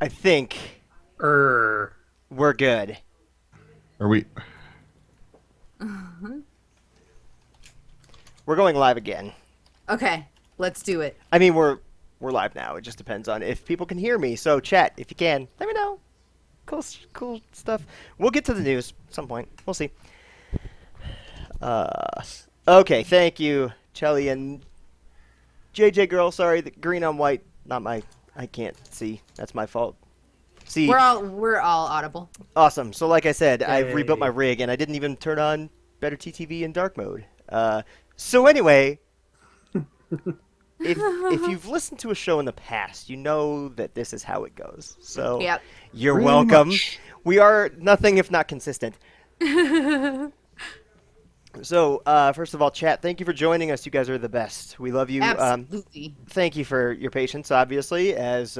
I think we're good. Are we? We're going live again. Okay, let's do it. I mean, we're live now. It just depends on if people can hear me. So, chat, if you can, let me know. Cool stuff. We'll get to the news at some point. We'll see. Okay, thank you, Chelly and JJ Girl. Sorry, the green on white. Not my. I can't see. That's my fault. See, We're all audible. awesome. So, like I said, I Yay. rebuilt my rig, and I didn't even turn on Better TTV in dark mode. So anyway, if you've listened to a show in the past, you know that this is how it goes. So Yep. you're Pretty welcome. much. We are nothing if not consistent. So, first of all, chat, thank you for joining us. You guys are the best. We love you. Absolutely. Thank you for your patience, obviously, as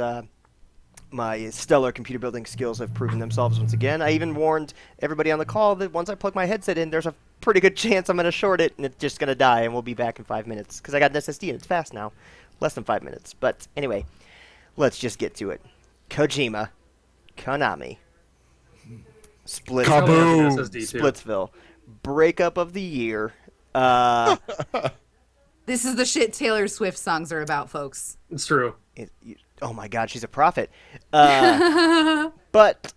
my stellar computer building skills have proven themselves once again. I even warned everybody on the call that once I plug my headset in, there's a pretty good chance I'm going to short it and it's just going to die, and we'll be back in 5 minutes. Because I got an SSD and it's fast now. Less than 5 minutes. But anyway, let's just get to it. Kojima, Konami, Kaboom! Splitsville, breakup of the year. This is the shit Taylor Swift songs are about, folks. It's true. Oh my God, she's a prophet. But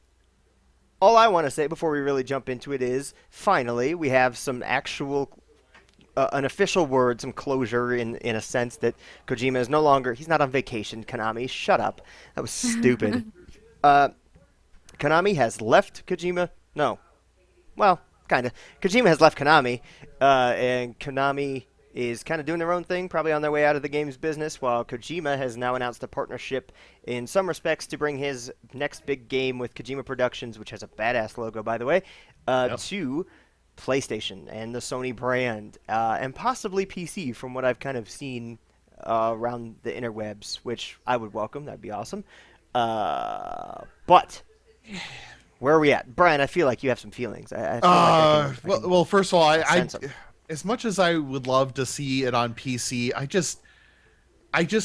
all I want to say before we really jump into it is, finally, we have some actual, an official word, some closure in a sense that Kojima is no longer, he's not on vacation, Konami. Shut up. That was stupid. Konami has left Kojima. No. Well, kind of. Kojima has left Konami, and Konami is kind of doing their own thing, probably on their way out of the games business, while Kojima has now announced a partnership in some respects to bring his next big game with Kojima Productions, which has a badass logo, by the way, to PlayStation and the Sony brand, and possibly PC, from what I've kind of seen around the interwebs, which I would welcome. That'd be awesome. But where are we at? Brian, I feel like you have some feelings. I feel like I can Well, first of all, I sense 'em. as much as I would love to see it on PC, I just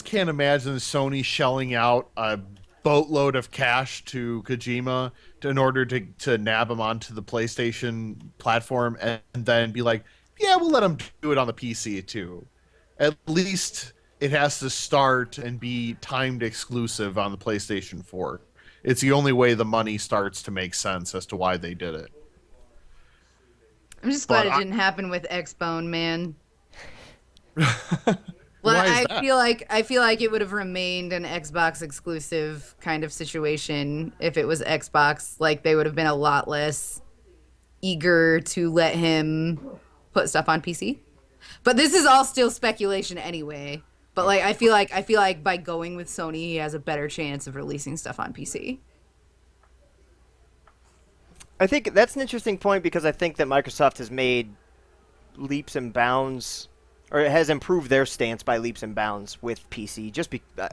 can't imagine Sony shelling out a boatload of cash to Kojima in order to nab him onto the PlayStation platform and then be like, yeah, we'll let him do it on the PC too. At least it has to start and be timed exclusive on the PlayStation 4. It's the only way the money starts to make sense as to why they did it. I'm just glad But it didn't happen with X-Bone, man. Why is I that? feel like it would have remained an Xbox exclusive kind of situation if it was Xbox. Like, they would have been a lot less eager to let him put stuff on PC. But this is all still speculation anyway. But like I feel like by going with Sony, he has a better chance of releasing stuff on PC. I think that's an interesting point because I think that Microsoft has made leaps and bounds, or has improved their stance by leaps and bounds with PC.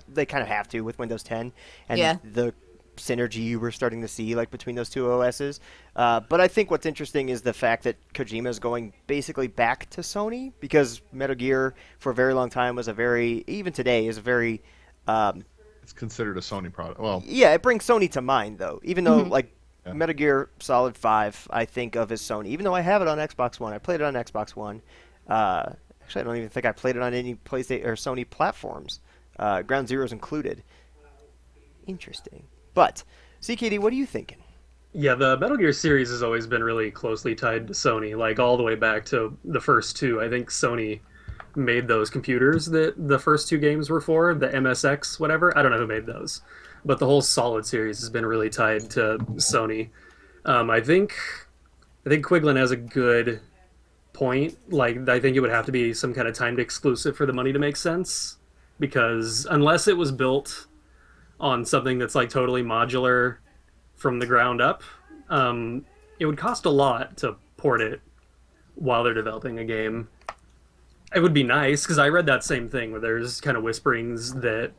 They kind of have to with Windows 10 and Yeah. the synergy we're starting to see like between those two OSs. But I think what's interesting is the fact that Kojima is going basically back to Sony, because Metal Gear for a very long time was even today is a very It's considered a Sony product. Well, yeah, it brings Sony to mind though. Even though like Yeah. Metal Gear Solid 5, I think of as Sony. Even though I have it on Xbox One, I played it on Xbox One. Actually, I don't even think I played it on any PlayStation or Sony platforms, Ground Zeroes included. Interesting. But CKD, what are you thinking? Yeah, the Metal Gear series has always been really closely tied to Sony, like all the way back to the first two. I think Sony made those computers that the first two games were for, the MSX, whatever. I don't know who made those. But the whole Solid series has been really tied to Sony. I think Quiglin has a good point. Like, I think it would have to be some kind of timed exclusive for the money to make sense. Because unless it was built on something that's like totally modular from the ground up, it would cost a lot to port it while they're developing a game. It would be nice, because I read that same thing where there's kind of whisperings that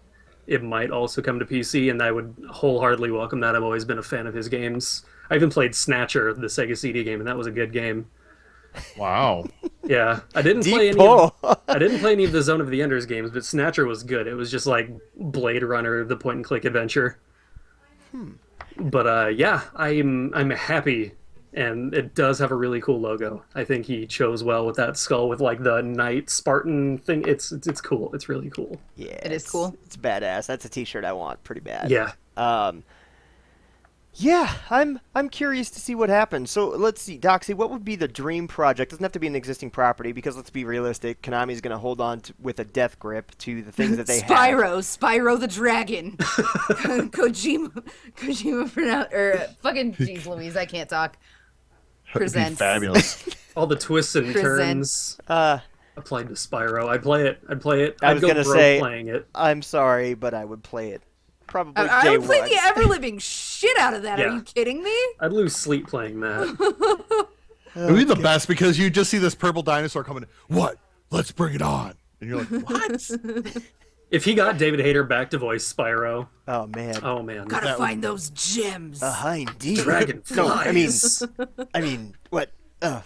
it might also come to PC, and I would wholeheartedly welcome that. I've always been a fan of his games. I even played Snatcher, the Sega CD game, and that was a good game. wow. Yeah, I didn't Deep play any. pull. I didn't play any of the Zone of the Enders games, but Snatcher was good. It was just like Blade Runner, the point and click adventure. But yeah, I'm happy, and it does have a really cool logo. I think he chose well with that skull with like the knight Spartan thing. It's cool. It's really cool. Yeah, It is cool. It's badass. That's a T-shirt I want pretty bad. Yeah. Yeah, I'm curious to see what happens. So let's see, Doxy, what would be the dream project? Doesn't have to be an existing property because let's be realistic. Konami's going to hold on with a death grip to the things that they have. Spyro the Dragon. Kojima fucking jeez Louise, I can't talk. That'd be Presents. fabulous. All the twists and turns applied to Spyro. I'd play it. I was go going to broke say, playing it. I'm sorry, but I would play it. Probably I day would play one. the ever living shit out of that. Yeah. Are you kidding me? I'd lose sleep playing that. It would be the best because you just see this purple dinosaur coming. What? Let's bring it on. And you're like, what? If he got David Hayter back to voice Spyro, Oh man. oh man, Gotta find those gems. Behind D. Dragonflies. No, I mean, what? Oh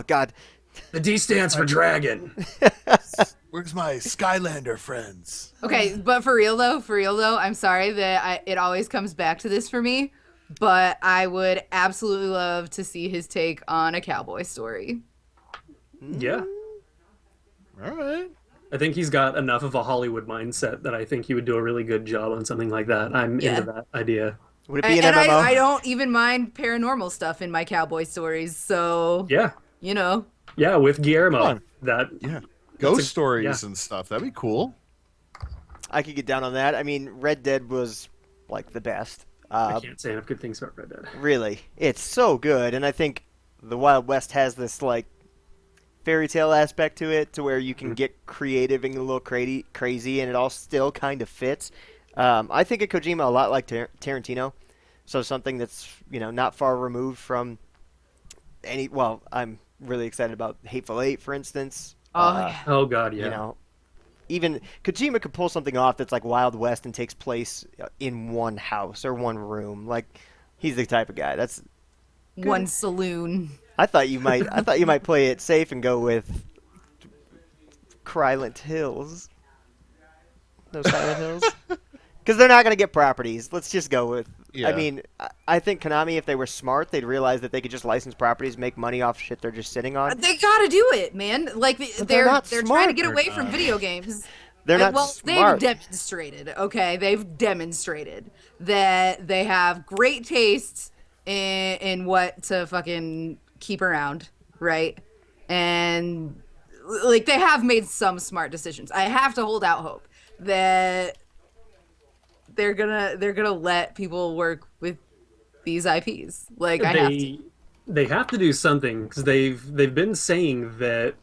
God. The D stands for dragon. Where's my Skylander friends? Okay, but for real though, I'm sorry that it always comes back to this for me, but I would absolutely love to see his take on a cowboy story. Yeah, All right. I think he's got enough of a Hollywood mindset that I think he would do a really good job on something like that. I'm Yeah. into that idea. Would it be an And MMO? I don't even mind paranormal stuff in my cowboy stories, so Yeah, you know. yeah, with Guillermo. Fun. That Yeah. Ghost stories yeah. and stuff. That'd be cool. I could get down on that. I mean, Red Dead was like the best. I can't say enough good things about Red Dead. Really, it's so good, and I think the Wild West has this like fairy tale aspect to it, to where you can get creative and a little crazy, and it all still kind of fits. I think of Kojima a lot like Tarantino, so something that's not far removed from any. Well, I'm really excited about Hateful Eight, for instance. Yeah. Oh God, yeah. Even Kojima could pull something off that's like Wild West and takes place in one house or one room. Like, he's the type of guy. That's One saloon. I thought you might play it safe and go with Krylent Hills. No Silent Hills. Because they're not going to get properties. Let's just go with. Yeah. I mean, I think Konami, if they were smart, they'd realize that they could just license properties, make money off shit they're just sitting on. They gotta do it, man. Like they're not they're trying smart. to get away They're from not. video games. They're not Well, smart. they've demonstrated. Okay, they've demonstrated that they have great taste in what to fucking keep around, right? And like they have made some smart decisions. I have to hold out hope that they're gonna let people work with these IPs. Like I have to. They have to do something because they've been saying that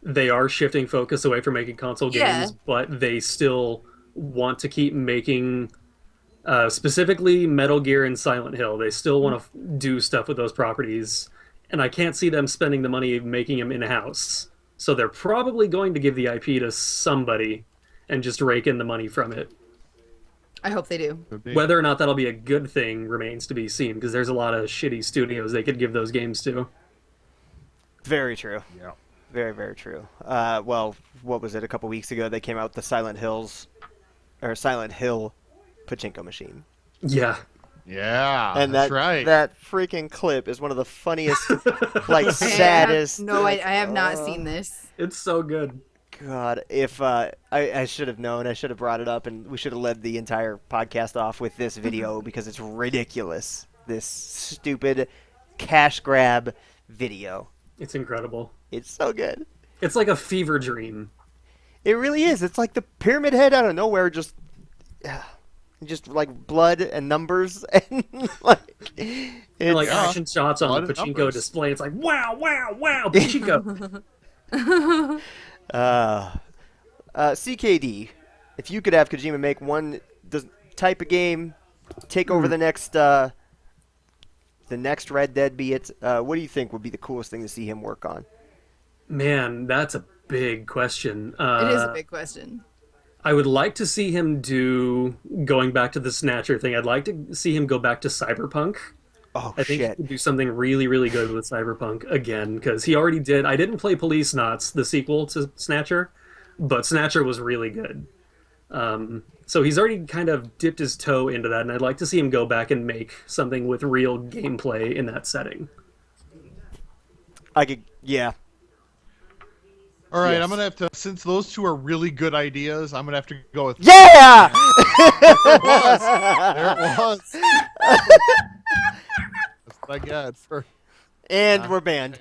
they are shifting focus away from making console games, Yeah. but they still want to keep making specifically Metal Gear and Silent Hill. They still want to do stuff with those properties, and I can't see them spending the money making them in-house. So they're probably going to give the IP to somebody and just rake in the money from it. I hope they do. Whether or not that'll be a good thing remains to be seen, because there's a lot of shitty studios they could give those games to. Very true. Yeah. Very, very true. Well, what was it? A couple weeks ago, they came out with the Silent Hill pachinko machine. Yeah. Yeah. And that's that right. that freaking clip is one of the funniest, like, I saddest. I have not seen this. It's so good. God, if I should have known, I should have brought it up, and we should have led the entire podcast off with this video because it's ridiculous. This stupid cash grab video. It's incredible. It's so good. It's like a fever dream. It really is. It's like the Pyramid Head out of nowhere, just like blood and numbers and like it's And like action shots on blood the and pachinko numbers. display. It's like wow, wow, wow, pachinko. CKD. If you could have Kojima make one type of game, take over the next Red Dead, be it. What do you think would be the coolest thing to see him work on? Man, that's a big question. It is a big question. I would like to see him do, going back to the Snatcher thing, I'd like to see him go back to Cyberpunk. Oh I think he shit! could do something really, really good with Cyberpunk again, because he already did. I didn't play Police Knots, the sequel to Snatcher, but Snatcher was really good. So he's already kind of dipped his toe into that, and I'd like to see him go back and make something with real gameplay in that setting. Yeah. All right, Yes. I'm gonna have to. Since those two are really good ideas, I'm gonna have to go with. Yeah! There it was. That's what I got for. And we're banned.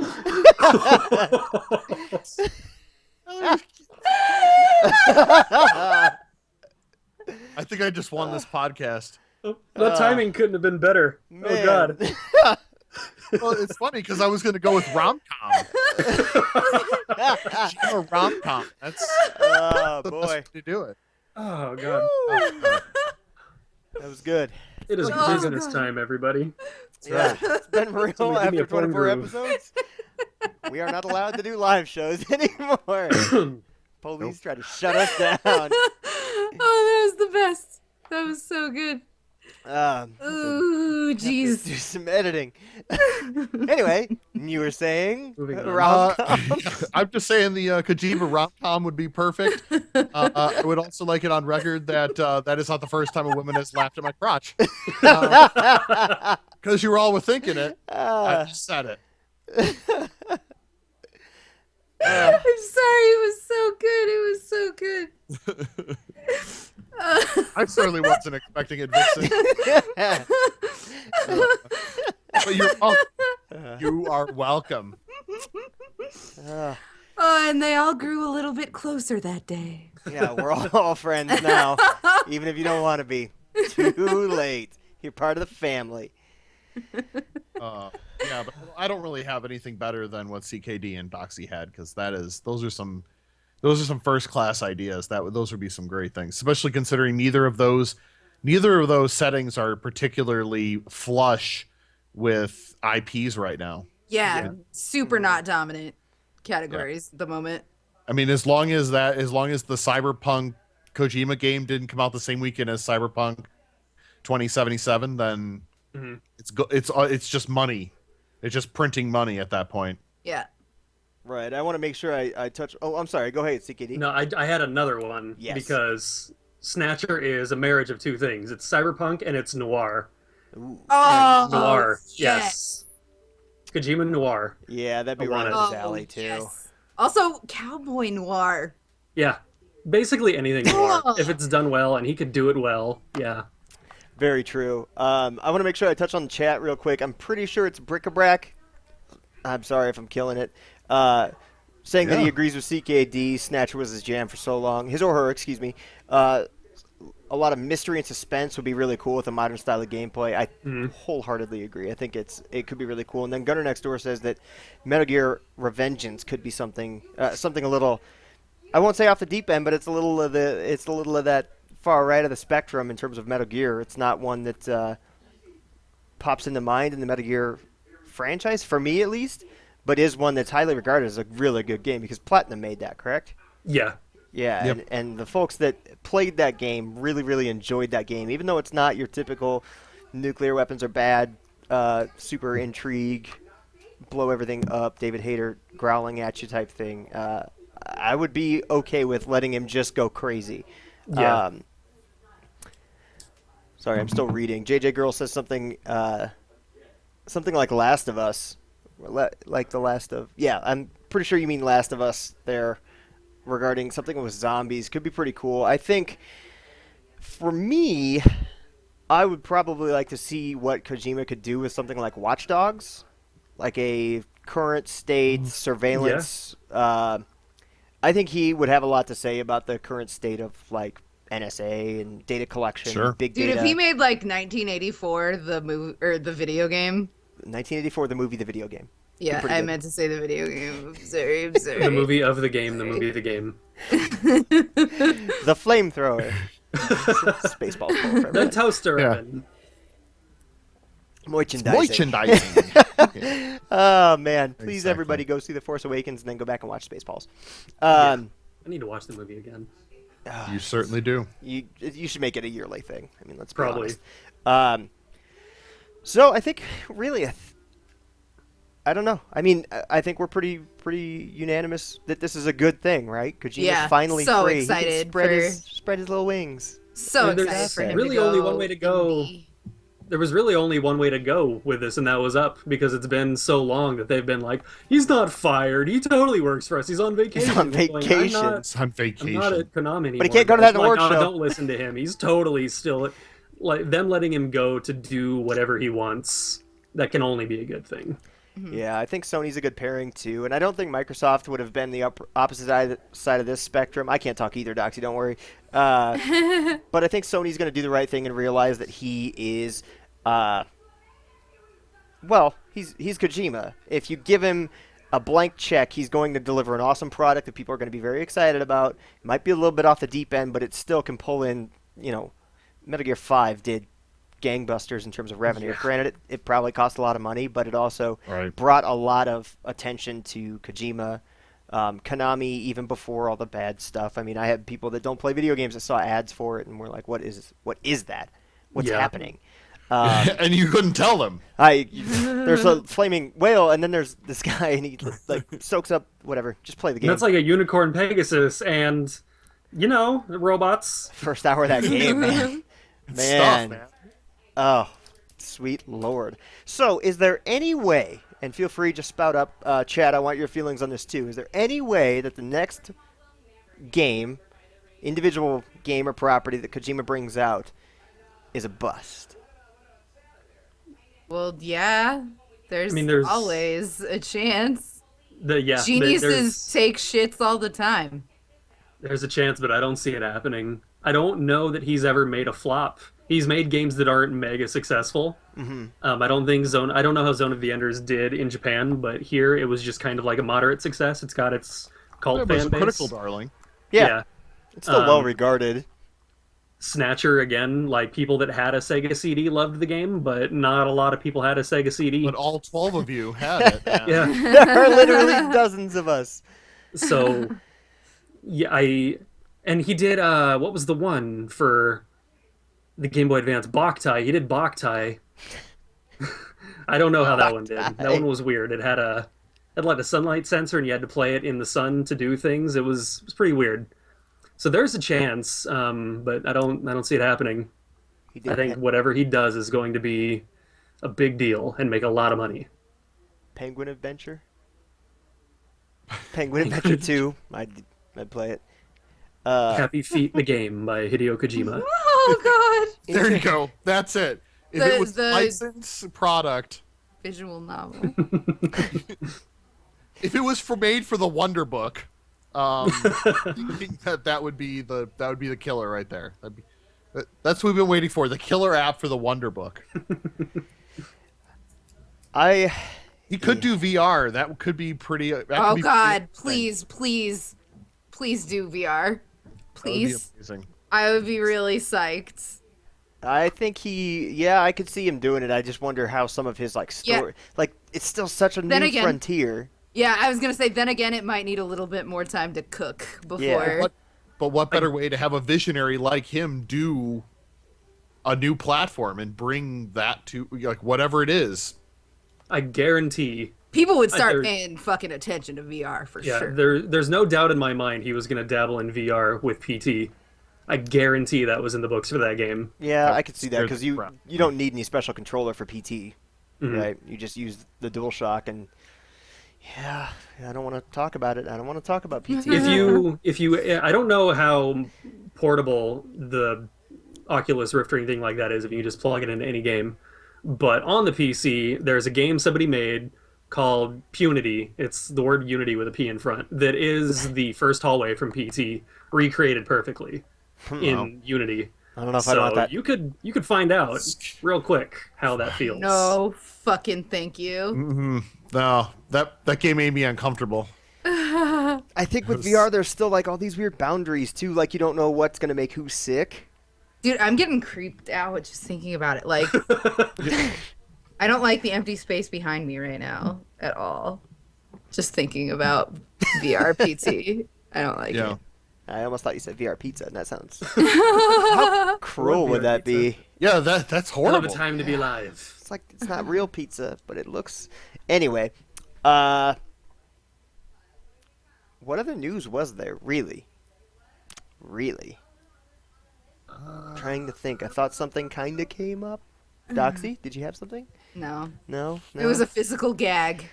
I think I just won this podcast. The timing couldn't have been better. Man. Oh god. Well, it's funny because I was gonna go with rom-com. Kojima rom-com. That's Oh, the best boy. way to do it. Oh god. That was good. It is Oh, business God. time, everybody. Yeah, it's been real Somebody give me after a porn 24 groove. episodes. We are not allowed to do live shows anymore. Police try to shut us down. Oh, that was the best. That was so good. Ooh, Have to jeez. do some editing. Anyway, you were saying Moving on. rom-com? I'm just saying the Kojima rom-com would be perfect. I would also like it on record that that is not the first time a woman has laughed at my crotch. Because you were all thinking it. I just said it. I'm sorry. It was so good. It was so good. I certainly wasn't expecting it, Vixen. But you are welcome. Uh, Oh, and they all grew a little bit closer that day. yeah, we're all friends now, even if you don't want to be. Too late. You're part of the family. Yeah, but I don't really have anything better than what CKD and Doxy had because those are some first class ideas. Those would be some great things, especially considering neither of those settings are particularly flush with IPs right now. Yeah, super not dominant categories at the moment. I mean, as long as the Cyberpunk Kojima game didn't come out the same weekend as Cyberpunk 2077, then it's just money. It's just printing money at that point. Yeah. Right. I want to make sure I touch. Oh, I'm sorry. Go ahead, CKD. No, I had another one Yes. because Snatcher is a marriage of two things. It's cyberpunk and it's noir. Ooh. Oh, Noir. Yes. Kojima noir. Yeah, that'd be I right want up it. his alley too. Yes. Also, cowboy noir. Yeah. Basically anything noir. Oh. If it's done well and he could do it well, yeah. Very true. I want to make sure I touch on the chat real quick. I'm pretty sure it's Brick-a-Brack. I'm sorry if I'm killing it. Saying that he Yeah. agrees with CKD. Snatcher was his jam for so long. His or her, excuse me. A lot of mystery and suspense would be really cool with a modern style of gameplay. I wholeheartedly agree. I think it could be really cool. And then Gunner Next Door says that Metal Gear Revengeance could be something a little. I won't say off the deep end, but it's a little of that far right of the spectrum in terms of Metal Gear. It's not one that pops into mind in the Metal Gear franchise, for me at least, but is one that's highly regarded as a really good game because Platinum made that, correct? Yeah. Yeah, Yep. and the folks that played that game really, really enjoyed that game, even though it's not your typical nuclear weapons are bad, super intrigue, blow everything up, David Hayter growling at you type thing. I would be okay with letting him just go crazy. Yeah. Sorry, I'm still reading. JJ Girl says something like Last of Us. Like the Last of... Yeah, I'm pretty sure you mean Last of Us there regarding something with zombies. Could be pretty cool. I think, for me, I would probably like to see what Kojima could do with something like Watch Dogs. Like a current state surveillance... I think he would have a lot to say about the current state of, like, NSA and data collection, Sure. big Dude, data. if he made like 1984 the movie or the video game. 1984, the movie, the video game. Yeah, pretty I good. meant to say the video game. I'm sorry, I'm sorry. The movie of the game, the movie of the game. The flamethrower. Spaceballs. for The everyone. toaster Yeah. oven. Merchandising. Merchandising. Oh, man. Please, Exactly. everybody, go see The Force Awakens and then go back and watch Spaceballs. I need to watch the movie again. You certainly do. You should make it a yearly thing. I mean, let's be Probably. honest. So I think really, I don't know. I mean, I think we're pretty unanimous that this is a good thing, right? Kojima Yeah, finally so free. He can excited spread for- his little wings. So And there's excited for him really to go only one way to go. indie. There was really only one way to go with this, and that was up, because it's been so long that they've been like, he's not fired. He totally works for us. He's on vacation. He's on Going, vacation. It's on I'm vacation. not at Konami anymore. But he can't go to guys." that Like, award "Oh, show." Don't listen to him. He's totally still like them letting him go to do whatever he wants. That can only be a good thing. Yeah, I think Sony's a good pairing too, and I don't think Microsoft would have been the opposite side of this spectrum. I can't talk either, Doxy, don't worry. But I think Sony's going to do the right thing and realize that he is, he's Kojima. If you give him a blank check, he's going to deliver an awesome product that people are going to be very excited about. It might be a little bit off the deep end, but it still can pull in, Metal Gear 5 did gangbusters in terms of revenue. Yeah. Granted, it probably cost a lot of money, but it also Right. brought a lot of attention to Kojima. Konami, even before all the bad stuff. I mean, I had people that don't play video games that saw ads for it and were like, what is that? What's Yeah. happening? And you couldn't tell them. There's a flaming whale, and then there's this guy, and he like soaks up whatever. Just play the And game. that's like a unicorn Pegasus, and robots. First hour of that game, man. It's stuff, man. Oh, sweet Lord. So, is there any way, and feel free to spout up, Chad, I want your feelings on this too. Is there any way that the next game, individual game or property that Kojima brings out, is a bust? Well, yeah. There's, There's- always a chance. There's Geniuses take shits all the time. a chance, but I don't see it happening. I don't know that he's ever made a flop. He's made games that aren't mega successful. Mm-hmm. I don't know how Zone of the Enders did in Japan, but here it was just kind of like a moderate success. It's got its cult It was fan a base. critical darling. Yeah, it's still well regarded. Snatcher, again, like people that had a Sega CD loved the game, but not a lot of people had a Sega CD. But all 12 of you had it. Man. Yeah. There are literally dozens of us. So, yeah, and he did, what was the one for the Game Boy Advance? Boktai. He did Boktai. I don't know how that one did. That one was weird. It had like a sunlight sensor, and you had to play it in the sun to do things. It was pretty weird. So there's a chance, but I don't see it happening. I think whatever he does is going to be a big deal and make a lot of money. Penguin Adventure? Penguin Adventure 2. I'd play it. Happy Feet the Game by Hideo Kojima. Oh, God. There you go. That's it. If The- it was the- licensed product, Visual novel. if it was made for the Wonder Book, I think that would be the killer right there. That's what we've been waiting for, the killer app for the Wonder Book. He could do VR. That could be pretty. That could Oh, be God. pretty Please do VR. That would be Please. amazing. I would be really psyched. I think I could see him doing it. I just wonder how some of his story, it's still such a Then new again- frontier. Yeah, I was going to say, then again, it might need a little bit more time to cook before. But what better way to have a visionary like him do a new platform and bring that to whatever it is? I guarantee. People would start there- paying fucking attention to VR for Yeah, sure. there's no doubt in my mind he was going to dabble in VR with PT. I guarantee that was in the books for that game. Yeah, I could see that scared because the you crap. don't need any special controller for PT, Mhm. right? You just use the DualShock and I don't want to talk about it. I don't want to talk about PT. If you, I don't know how portable the Oculus Rift or anything like that is. If you just plug it into any game, but on the PC, there's a game somebody made called Punity. It's the word Unity with a P in front. That is the first hallway from PT recreated perfectly in Unity. I don't know if So I want that. you could find out real quick how that feels. No fucking thank you. Mm-hmm. No, that game made me uncomfortable. I think with VR, there's still all these weird boundaries too. Like you don't know what's gonna make who sick. Dude, I'm getting creeped out just thinking about it. Like, I don't like the empty space behind me right now at all. Just thinking about VR PT. I don't like Yeah. it. I almost thought you said VR pizza, and that sounds how cruel would VR that be? Yeah, that's Hell of horrible. a time to be alive. It's like it's not real pizza, but it looks. Anyway, what other news was there? Really? Trying to think. I thought something kind of came up. Doxy, did you have something? No. No? It was a physical gag.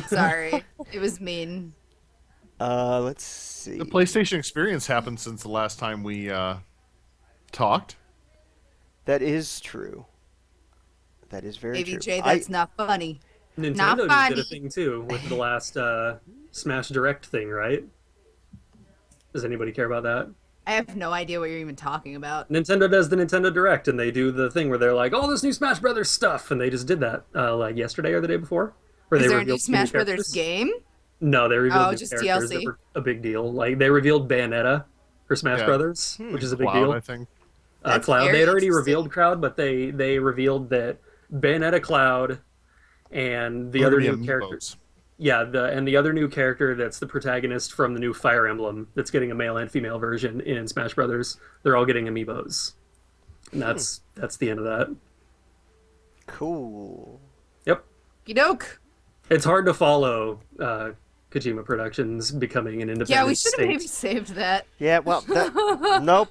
Sorry. It was mean. Let's see. The PlayStation Experience happened since the last time we talked. That is true. That is very true. AVJ, that's not funny. Nintendo Not just did a funny. thing too with the last Smash Direct thing, right? Does anybody care about that? I have no idea what you're even talking about. Nintendo does the Nintendo Direct, and they do the thing where they're like, "Oh, this new Smash Brothers stuff," and they just did that like yesterday or the day before. Where Is they there a new revealed Smash Brothers characters. game? No, they revealed Oh, new just characters DLC? that were a big deal. Like they revealed Bayonetta for Smash Yeah. Brothers, which is a big Cloud, deal. I think. That's Cloud. very They had already interesting. revealed Cloud, but they revealed that Bayonetta, Cloud, and the other new characters. Yeah, the other new character that's the protagonist from the new Fire Emblem that's getting a male and female version in Smash Brothers. They're all getting amiibos, and that's the end of that. Cool. Yep, Doke. it's hard to follow Kojima Productions becoming an independent. Yeah, we should have state. maybe saved that. Yeah, well, nope.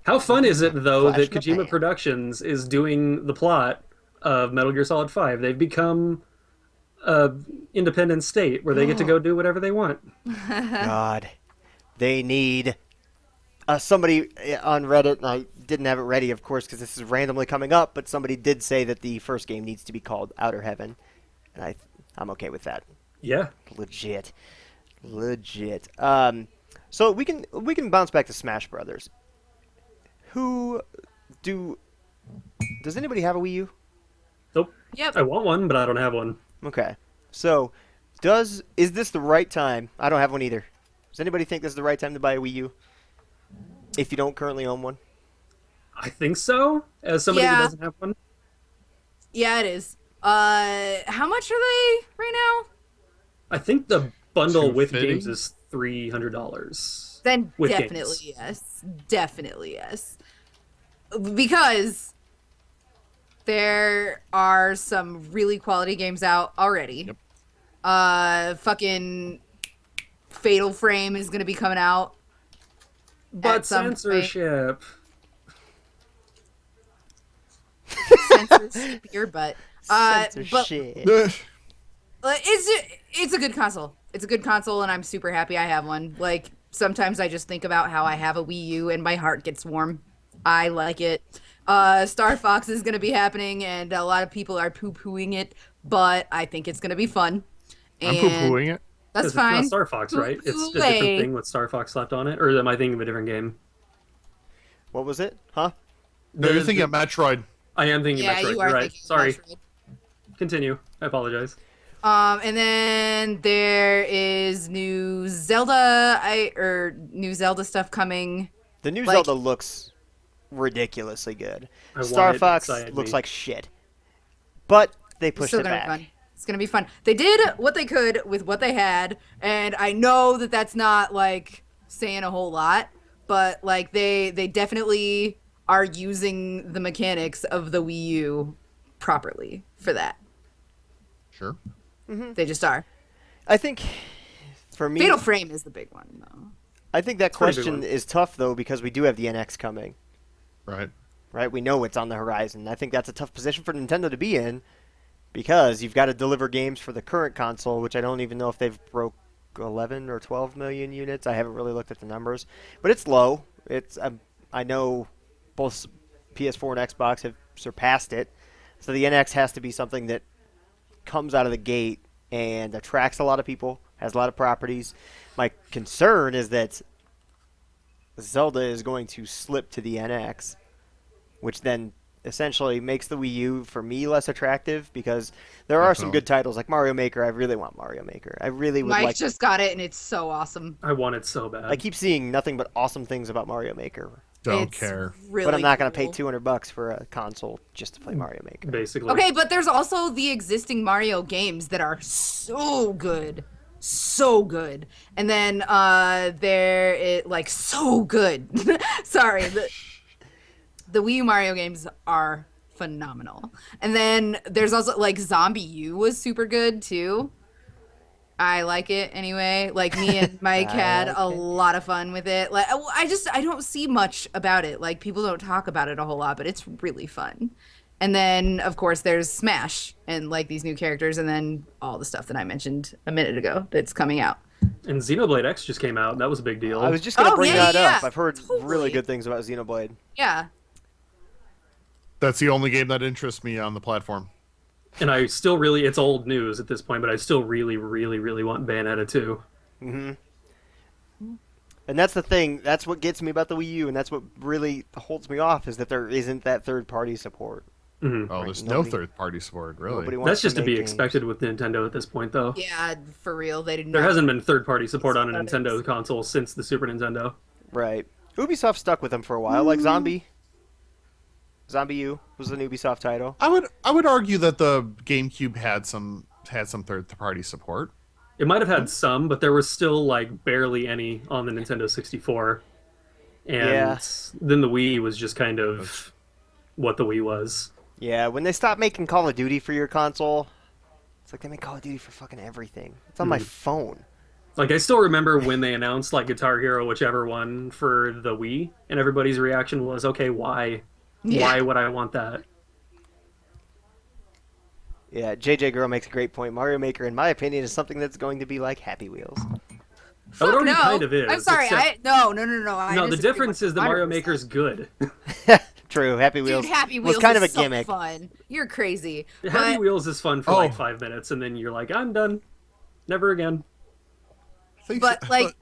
How fun is it though Flash that in the Kojima pan. Productions is doing the plot of Metal Gear Solid 5? They've become a independent state where they get to go do whatever they want. God. They need somebody on Reddit, and I didn't have it ready, of course, because this is randomly coming up, but somebody did say that the first game needs to be called Outer Heaven, and I'm okay with that. Yeah. Legit. So we can bounce back to Smash Brothers. Does anybody have a Wii U? Nope. Yep. I want one, but I don't have one. Okay. So, is this the right time? I don't have one either. Does anybody think this is the right time to buy a Wii U? If you don't currently own one? I think so. As somebody who Yeah. doesn't have one. Yeah, it is. How much are they right now? I think the bundle with 250? games is $300. Then With definitely games. yes. Definitely yes. Because there are some really quality games out already. Yep. Fucking Fatal Frame is gonna be coming out. But At some point. censorship. Censorship your butt. But Censorship. it's a good console. It's a good console, and I'm super happy I have one. Like sometimes I just think about how I have a Wii U, and my heart gets warm. I like it. Star Fox is gonna be happening, and a lot of people are poo-pooing it, but I think it's gonna be fun. I'm And poo-pooing it. That's It's fine. not Star Fox, right? It's a different Poo-pooing. thing with Star Fox slapped on it. Or am I thinking of a different game? What was it? Huh? No, you're thinking of Metroid. I am thinking Yeah, Metroid. you are You're right. thinking Sorry. Metroid. Continue. I apologize. And then there is new Zelda new Zelda stuff coming. The new Like- Zelda looks ridiculously good. I want Star it Fox inside looks me. like shit. But they It's pushed still it gonna back. be fun. It's gonna be fun. They did what they could with what they had, and I know that that's not like saying a whole lot, but like they definitely are using the mechanics of the Wii U properly for that. Sure. They just are. I think for me, Fatal Frame is the big one though. I think that pretty big question one. is tough though because we do have the NX coming, Right. right? We know it's on the horizon. I think that's a tough position for Nintendo to be in because you've got to deliver games for the current console, which I don't even know if they've broke 11 or 12 million units. I haven't really looked at the numbers, but it's low. It's I know both PS4 and Xbox have surpassed it, so the NX has to be something that comes out of the gate and attracts a lot of people, has a lot of properties. My concern is that Zelda is going to slip to the NX, which then essentially makes the Wii U for me less attractive because there are some Definitely. good titles like Mario Maker. I really want Mario Maker. I really would Mike like. just got it and it's so awesome. I want it so bad. I keep seeing nothing but awesome things about Mario Maker, Don't It's care. Really but I'm not going to pay cool. $200 for a console just to play Mario Maker. Basically. Okay, but there's also the existing Mario games that are so good. So good. And then like so good. Sorry. The Wii U Mario games are phenomenal. And then there's also like Zombie U was super good too. I like it anyway. Like me and Mike had like a it. lot of fun with it. Like I don't see much about it. Like people don't talk about it a whole lot, but it's really fun. And then of course there's Smash and like these new characters and then all the stuff that I mentioned a minute ago that's coming out. And Xenoblade X just came out, and that was a big deal. I was just gonna bring yeah, that yeah, up. I've heard really totally. good things about Xenoblade. Yeah. That's the only game that interests me on the platform. And I still really, it's old news at this point, but I still really, really, really want Bayonetta 2. And that's the thing. That's what gets me about the Wii U, and that's what really holds me off is that there isn't that third-party support. Oh, there's no third-party support, really. Nobody wants That's just to make be games. expected with Nintendo at this point, though. Yeah, for real. They didn't There hasn't been third-party support on a Nintendo console since the Super Nintendo. Right. Ubisoft stuck with them for a while, like Zombie. Zombie U was an Ubisoft title. I would argue that the GameCube had some third-party support. It might have had some, but there was still like barely any on the Nintendo 64. And Yeah. then the Wii was just kind of what the Wii was. Yeah, when they stopped making Call of Duty for your console, it's like they make Call of Duty for fucking everything. It's on my phone. Like I still remember when they announced like Guitar Hero, whichever one for the Wii, and everybody's reaction was, "Okay, why? Why would I want that?" Yeah, JJ Girl makes a great point. Mario Maker, in my opinion, is something that's going to be like Happy Wheels. Oh, it already no. kind of is. I'm sorry. except- No. I No, the disagree difference is that Mario 100%. Maker's good. True, Happy Wheels, Dude, Happy Wheels was kind of a is so gimmick. fun. You're crazy. Happy But Wheels is fun for Oh. like 5 minutes, and then you're like, "I'm done, never again." But like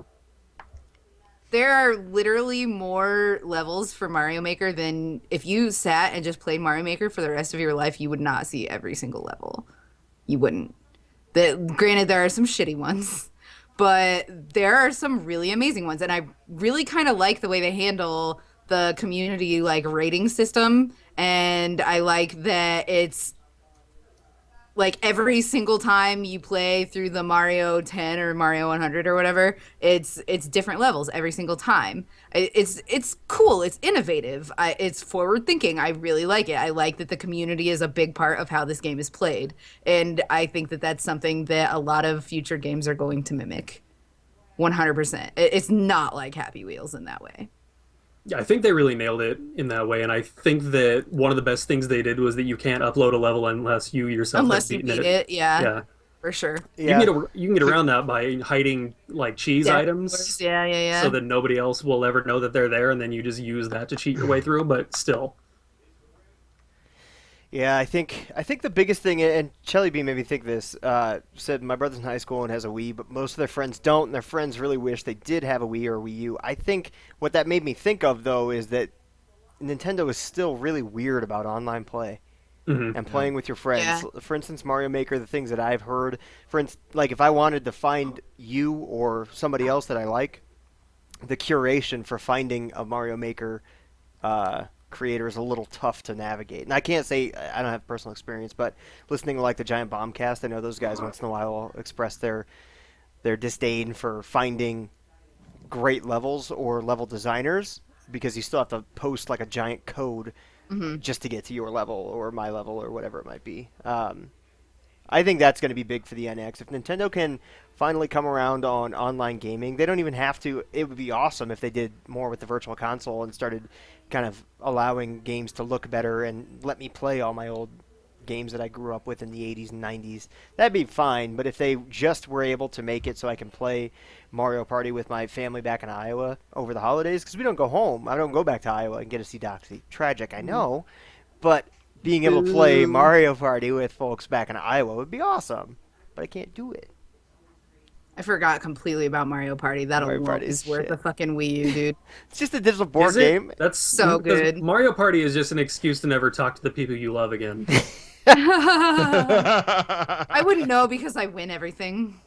there are literally more levels for Mario Maker than if you sat and just played Mario Maker for the rest of your life, you would not see every single level. You wouldn't. Granted, there are some shitty ones, but there are some really amazing ones. And I really kind of like the way they handle the community like rating system. And I like that it's like every single time you play through the Mario 10 or Mario 100 or whatever, it's different levels every single time. It's cool. It's innovative. It's forward thinking. I really like it. I like that the community is a big part of how this game is played, and I think that that's something that a lot of future games are going to mimic. 100%. It's not like Happy Wheels in that way. Yeah, I think they really nailed it in that way, and I think that one of the best things they did was that you can't upload a level unless you yourself Unless have you beaten beat it, yeah, Yeah, for sure. Yeah. you can get around that by hiding like cheese Yeah, items, yeah. so that nobody else will ever know that they're there, and then you just use that to cheat your way through. But still, Yeah, I think the biggest thing, and Shelly B made me think this, said my brother's in high school and has a Wii, but most of their friends don't, and their friends really wish they did have a Wii or a Wii U. I think what that made me think of, though, is that Nintendo is still really weird about online play and playing with your friends. Yeah. For instance, Mario Maker, the things that I've heard, for instance, like if I wanted to find you or somebody else that I like, the curation for finding a Mario Maker creator is a little tough to navigate. And I can't say I don't have personal experience, but listening to like the Giant Bombcast, I know those guys once in a while express their disdain for finding great levels or level designers because you still have to post like a giant code just to get to your level or my level or whatever it might be. I think that's going to be big for the NX. If Nintendo can finally come around on online gaming, they don't even have to. It would be awesome if they did more with the Virtual Console and started kind of allowing games to look better and let me play all my old games that I grew up with in the 80s and 90s. That'd be fine, but if they just were able to make it so I can play Mario Party with my family back in Iowa over the holidays, because we don't go home. I don't go back to Iowa and get to see Doxy. Tragic, I know, but being able to play Mario Party with folks back in Iowa would be awesome, but I can't do it. I forgot completely about Mario Party. That Mario alone Party is is worth shit. a fucking Wii U, dude. It's just a digital board Is it? game. That's So because good. Mario Party is just an excuse to never talk to the people you love again. I wouldn't know because I win everything.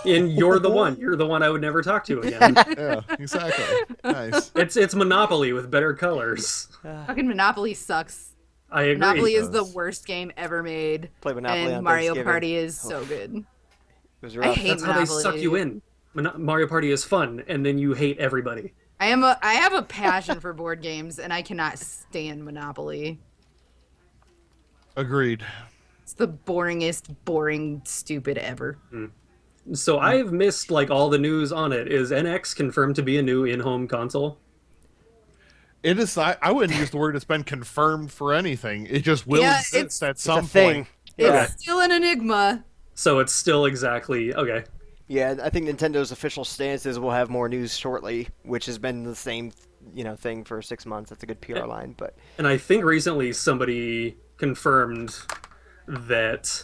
And you're the one. You're the one I would never talk to again. Yeah, exactly. Nice. It's Monopoly with better colors. Fucking Monopoly sucks. I agree. Monopoly is the does. worst game ever made. Play Monopoly and on Mario Thanksgiving. Party is so good. It was I rough. hate That's how they Monopoly. suck you in. Mario Party is fun, and then you hate everybody. I have a passion for board games, and I cannot stand Monopoly. Agreed. It's the boring, stupid ever. So I've missed like all the news on it. Is NX confirmed to be a new in-home console? It is. I wouldn't use the word it's been confirmed for anything. It just will Yeah, exist at It's a some thing. point. Yeah. Okay. It's still an enigma. So it's still exactly okay. Yeah, I think Nintendo's official stance is we'll have more news shortly, which has been the same, thing for 6 months. That's a good PR line, but And I think recently somebody confirmed that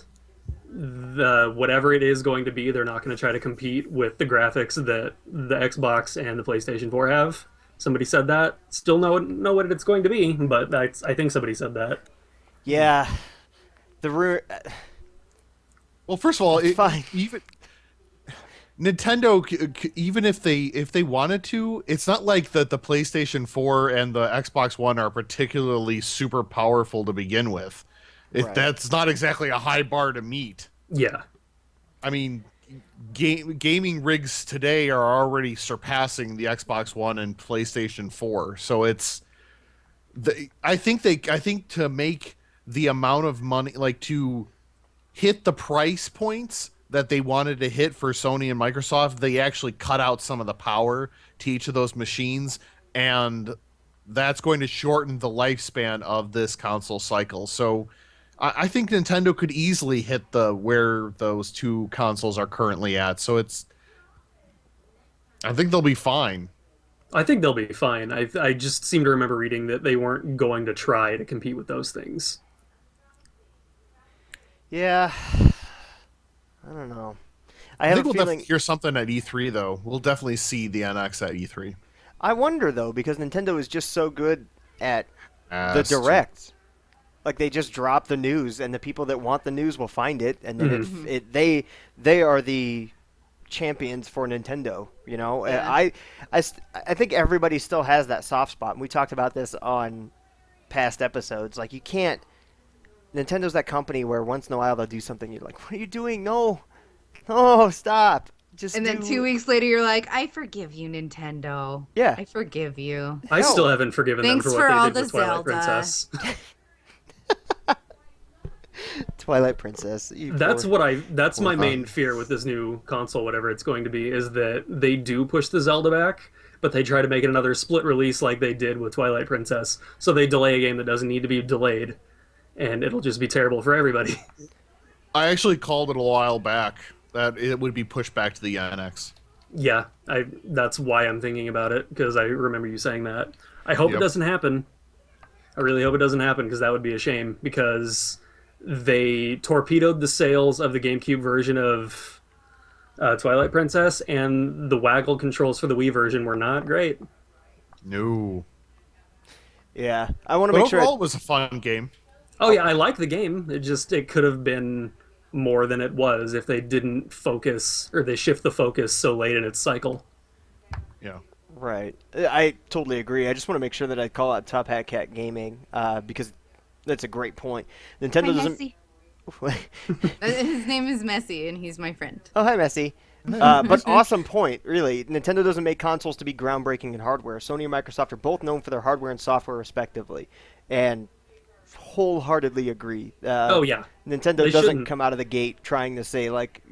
the whatever it is going to be, they're not going to try to compete with the graphics that the Xbox and the PlayStation 4 have. Somebody said that. Still know what it's going to be, but I think somebody said that. yeah, the Well, first of all, It's fine. even Nintendo, even if they wanted to, it's not like that the PlayStation 4 and the Xbox One are particularly super powerful to begin with. Right. That's not exactly a high bar to meet. Yeah. I mean, gaming rigs today are already surpassing the Xbox One and PlayStation 4. So I think to make the amount of money, like to hit the price points that they wanted to hit for Sony and Microsoft, they actually cut out some of the power to each of those machines, and that's going to shorten the lifespan of this console cycle. So I think Nintendo could easily hit where those two consoles are currently at. So I think they'll be fine. I think they'll be fine. I just seem to remember reading that they weren't going to try to compete with those things. yeah, I don't know. I I have think a we'll feeling. definitely hear something at E3 though. We'll definitely see the NX at E3. I wonder though, because Nintendo is just so good at the As to- direct. Like they just drop the news, and the people that want the news will find it, and then they are the champions for Nintendo. Yeah. I think everybody still has that soft spot, and we talked about this on past episodes. Like you can't. Nintendo's that company where once in a while they'll do something you're like, what are you doing? No, stop. Just And then do- 2 weeks later, you're like, I forgive you, Nintendo. Yeah. I forgive you. I No. still haven't forgiven Thanks them for for what all they did the with Twilight Zelda. Princess. Twilight Princess. you That's poor- that's my poor main thing. fear with this new console, whatever it's going to be, is that they do push the Zelda back, but they try to make it another split release like they did with Twilight Princess. So they delay a game that doesn't need to be delayed, and it'll just be terrible for everybody. I actually called it a while back that it would be pushed back to the NX. Yeah, that's why I'm thinking about it, because I remember you saying that. I hope it Yep. doesn't happen. I really hope it doesn't happen, because that would be a shame, because they torpedoed the sales of the GameCube version of Twilight Princess, and the waggle controls for the Wii version were not great. No. Yeah, I want to But make sure. overall, it was a fun game. Oh yeah, I like the game. It could have been more than it was if they didn't focus, or they shift the focus so late in its cycle. Yeah. Right. I totally agree. I just want to make sure that I call out Top Hat Cat Gaming because that's a great point. Nintendo doesn't. His name is Messi, and he's my friend. Oh, hi, Messi. But awesome point, really. Nintendo doesn't make consoles to be groundbreaking in hardware. Sony and Microsoft are both known for their hardware and software, respectively, and wholeheartedly agree. Oh yeah, Nintendo They doesn't shouldn't. come out of the gate trying to say like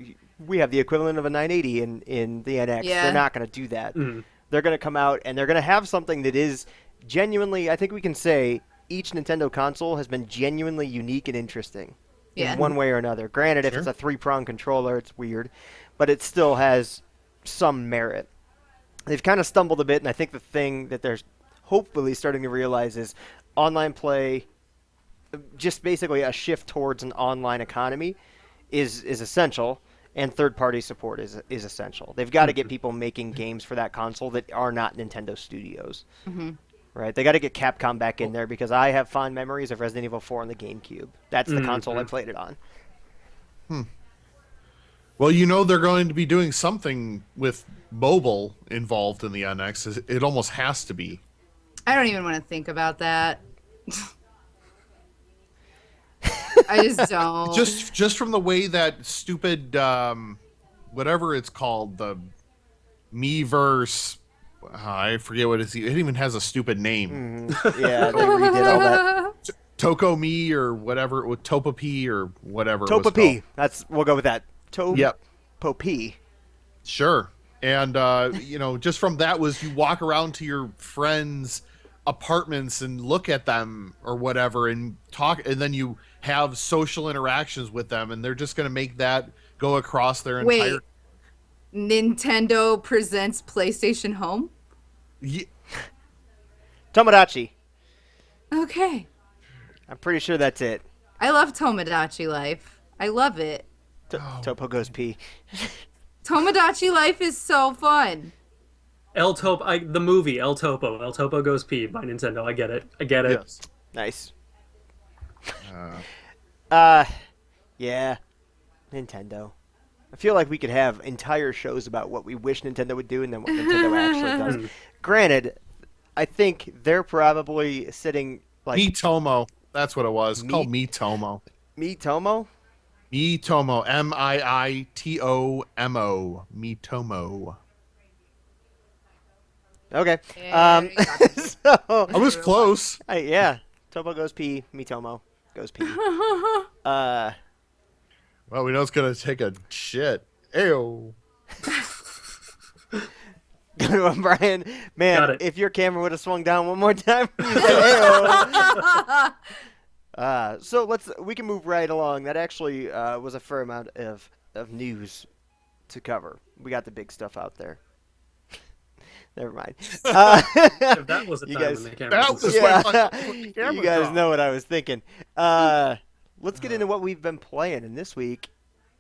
we have the equivalent of a 980 in the NX. Yeah. They're not going to do that. Mhm. They're going to come out and they're going to have something that is genuinely. I think we can say each Nintendo console has been genuinely unique and interesting Yeah. in one way or another. Granted, if Sure. it's a 3-prong controller, it's weird, but it still has some merit. They've kind of stumbled a bit, and I think the thing that they're hopefully starting to realize is online play, just basically a shift towards an online economy, is essential, and third-party support is essential. They've got to get people making games for that console that are not Nintendo Studios. Right, they got to get Capcom back in there because I have fond memories of Resident Evil 4 on the GameCube. That's the console I played it on. Well, they're going to be doing something with mobile involved in the NX. It almost has to be. I don't even want to think about that. I just don't. Just from the way that stupid whatever it's called, the Miiverse, I forget what it even has a stupid name. Yeah, they redid all that. Toko Me or whatever, with Topa P or whatever. it was Topa P. called. We'll go with that. Yep. Topo P. Sure. And, just from that was you walk around to your friends' apartments and look at them or whatever and talk, and then you have social interactions with them, and they're just going to make that go across their entire... Wait, Nintendo presents PlayStation Home? Ye- Tomodachi. Okay. I'm pretty sure that's it. I love Tomodachi Life. I love it. Topo goes P. Tomodachi Life is so fun. El Topo, the movie El Topo. El Topo Goes P by Nintendo. I get it. Yes. Nice. Uh, Yeah. Nintendo. I feel like we could have entire shows about what we wish Nintendo would do and then what Nintendo actually does. Granted, I think they're probably sitting like Miitomo. That's what it was. Called Miitomo. Miitomo? Miitomo. Miitomo. Miitomo. Okay. Yeah, So I was close. yeah. Topo goes P, Miitomo goes P. Well, we know it's going to take a shit. Ayo. Good one, Brian. Got Man, it. if your camera would have swung down one more time, you said, "Ayo." So we can move right along. That actually was a fair amount of news to cover. We got the big stuff out there. Never mind. If that was a You time guys- when the camera That was was- Yeah, why the camera you guys dropped. know what I was thinking. Let's get into what we've been playing, and this week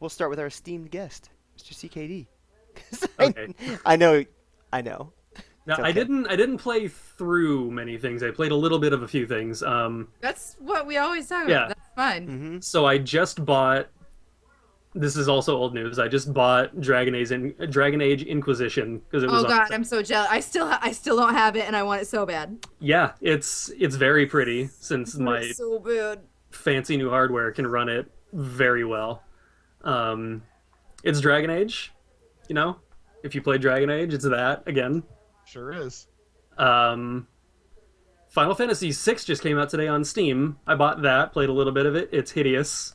we'll start with our esteemed guest, Mr. CKD. 'Cause Okay. I know. Now, It's I okay. didn't play through many things. I played a little bit of a few things. That's what we always talk Yeah. about. That's fine. Mm-hmm. So I just bought. This is also old news. I just bought Dragon Age Inquisition because it was. Oh on god, sale. I'm so jealous. I still don't have it, and I want it so bad. Yeah, it's very pretty since my It's so bad. fancy new hardware can run it very well. It's Dragon Age, if you play Dragon Age, it's that again. Sure is. Final Fantasy VI just came out today on Steam. I bought that, played a little bit of it. It's hideous.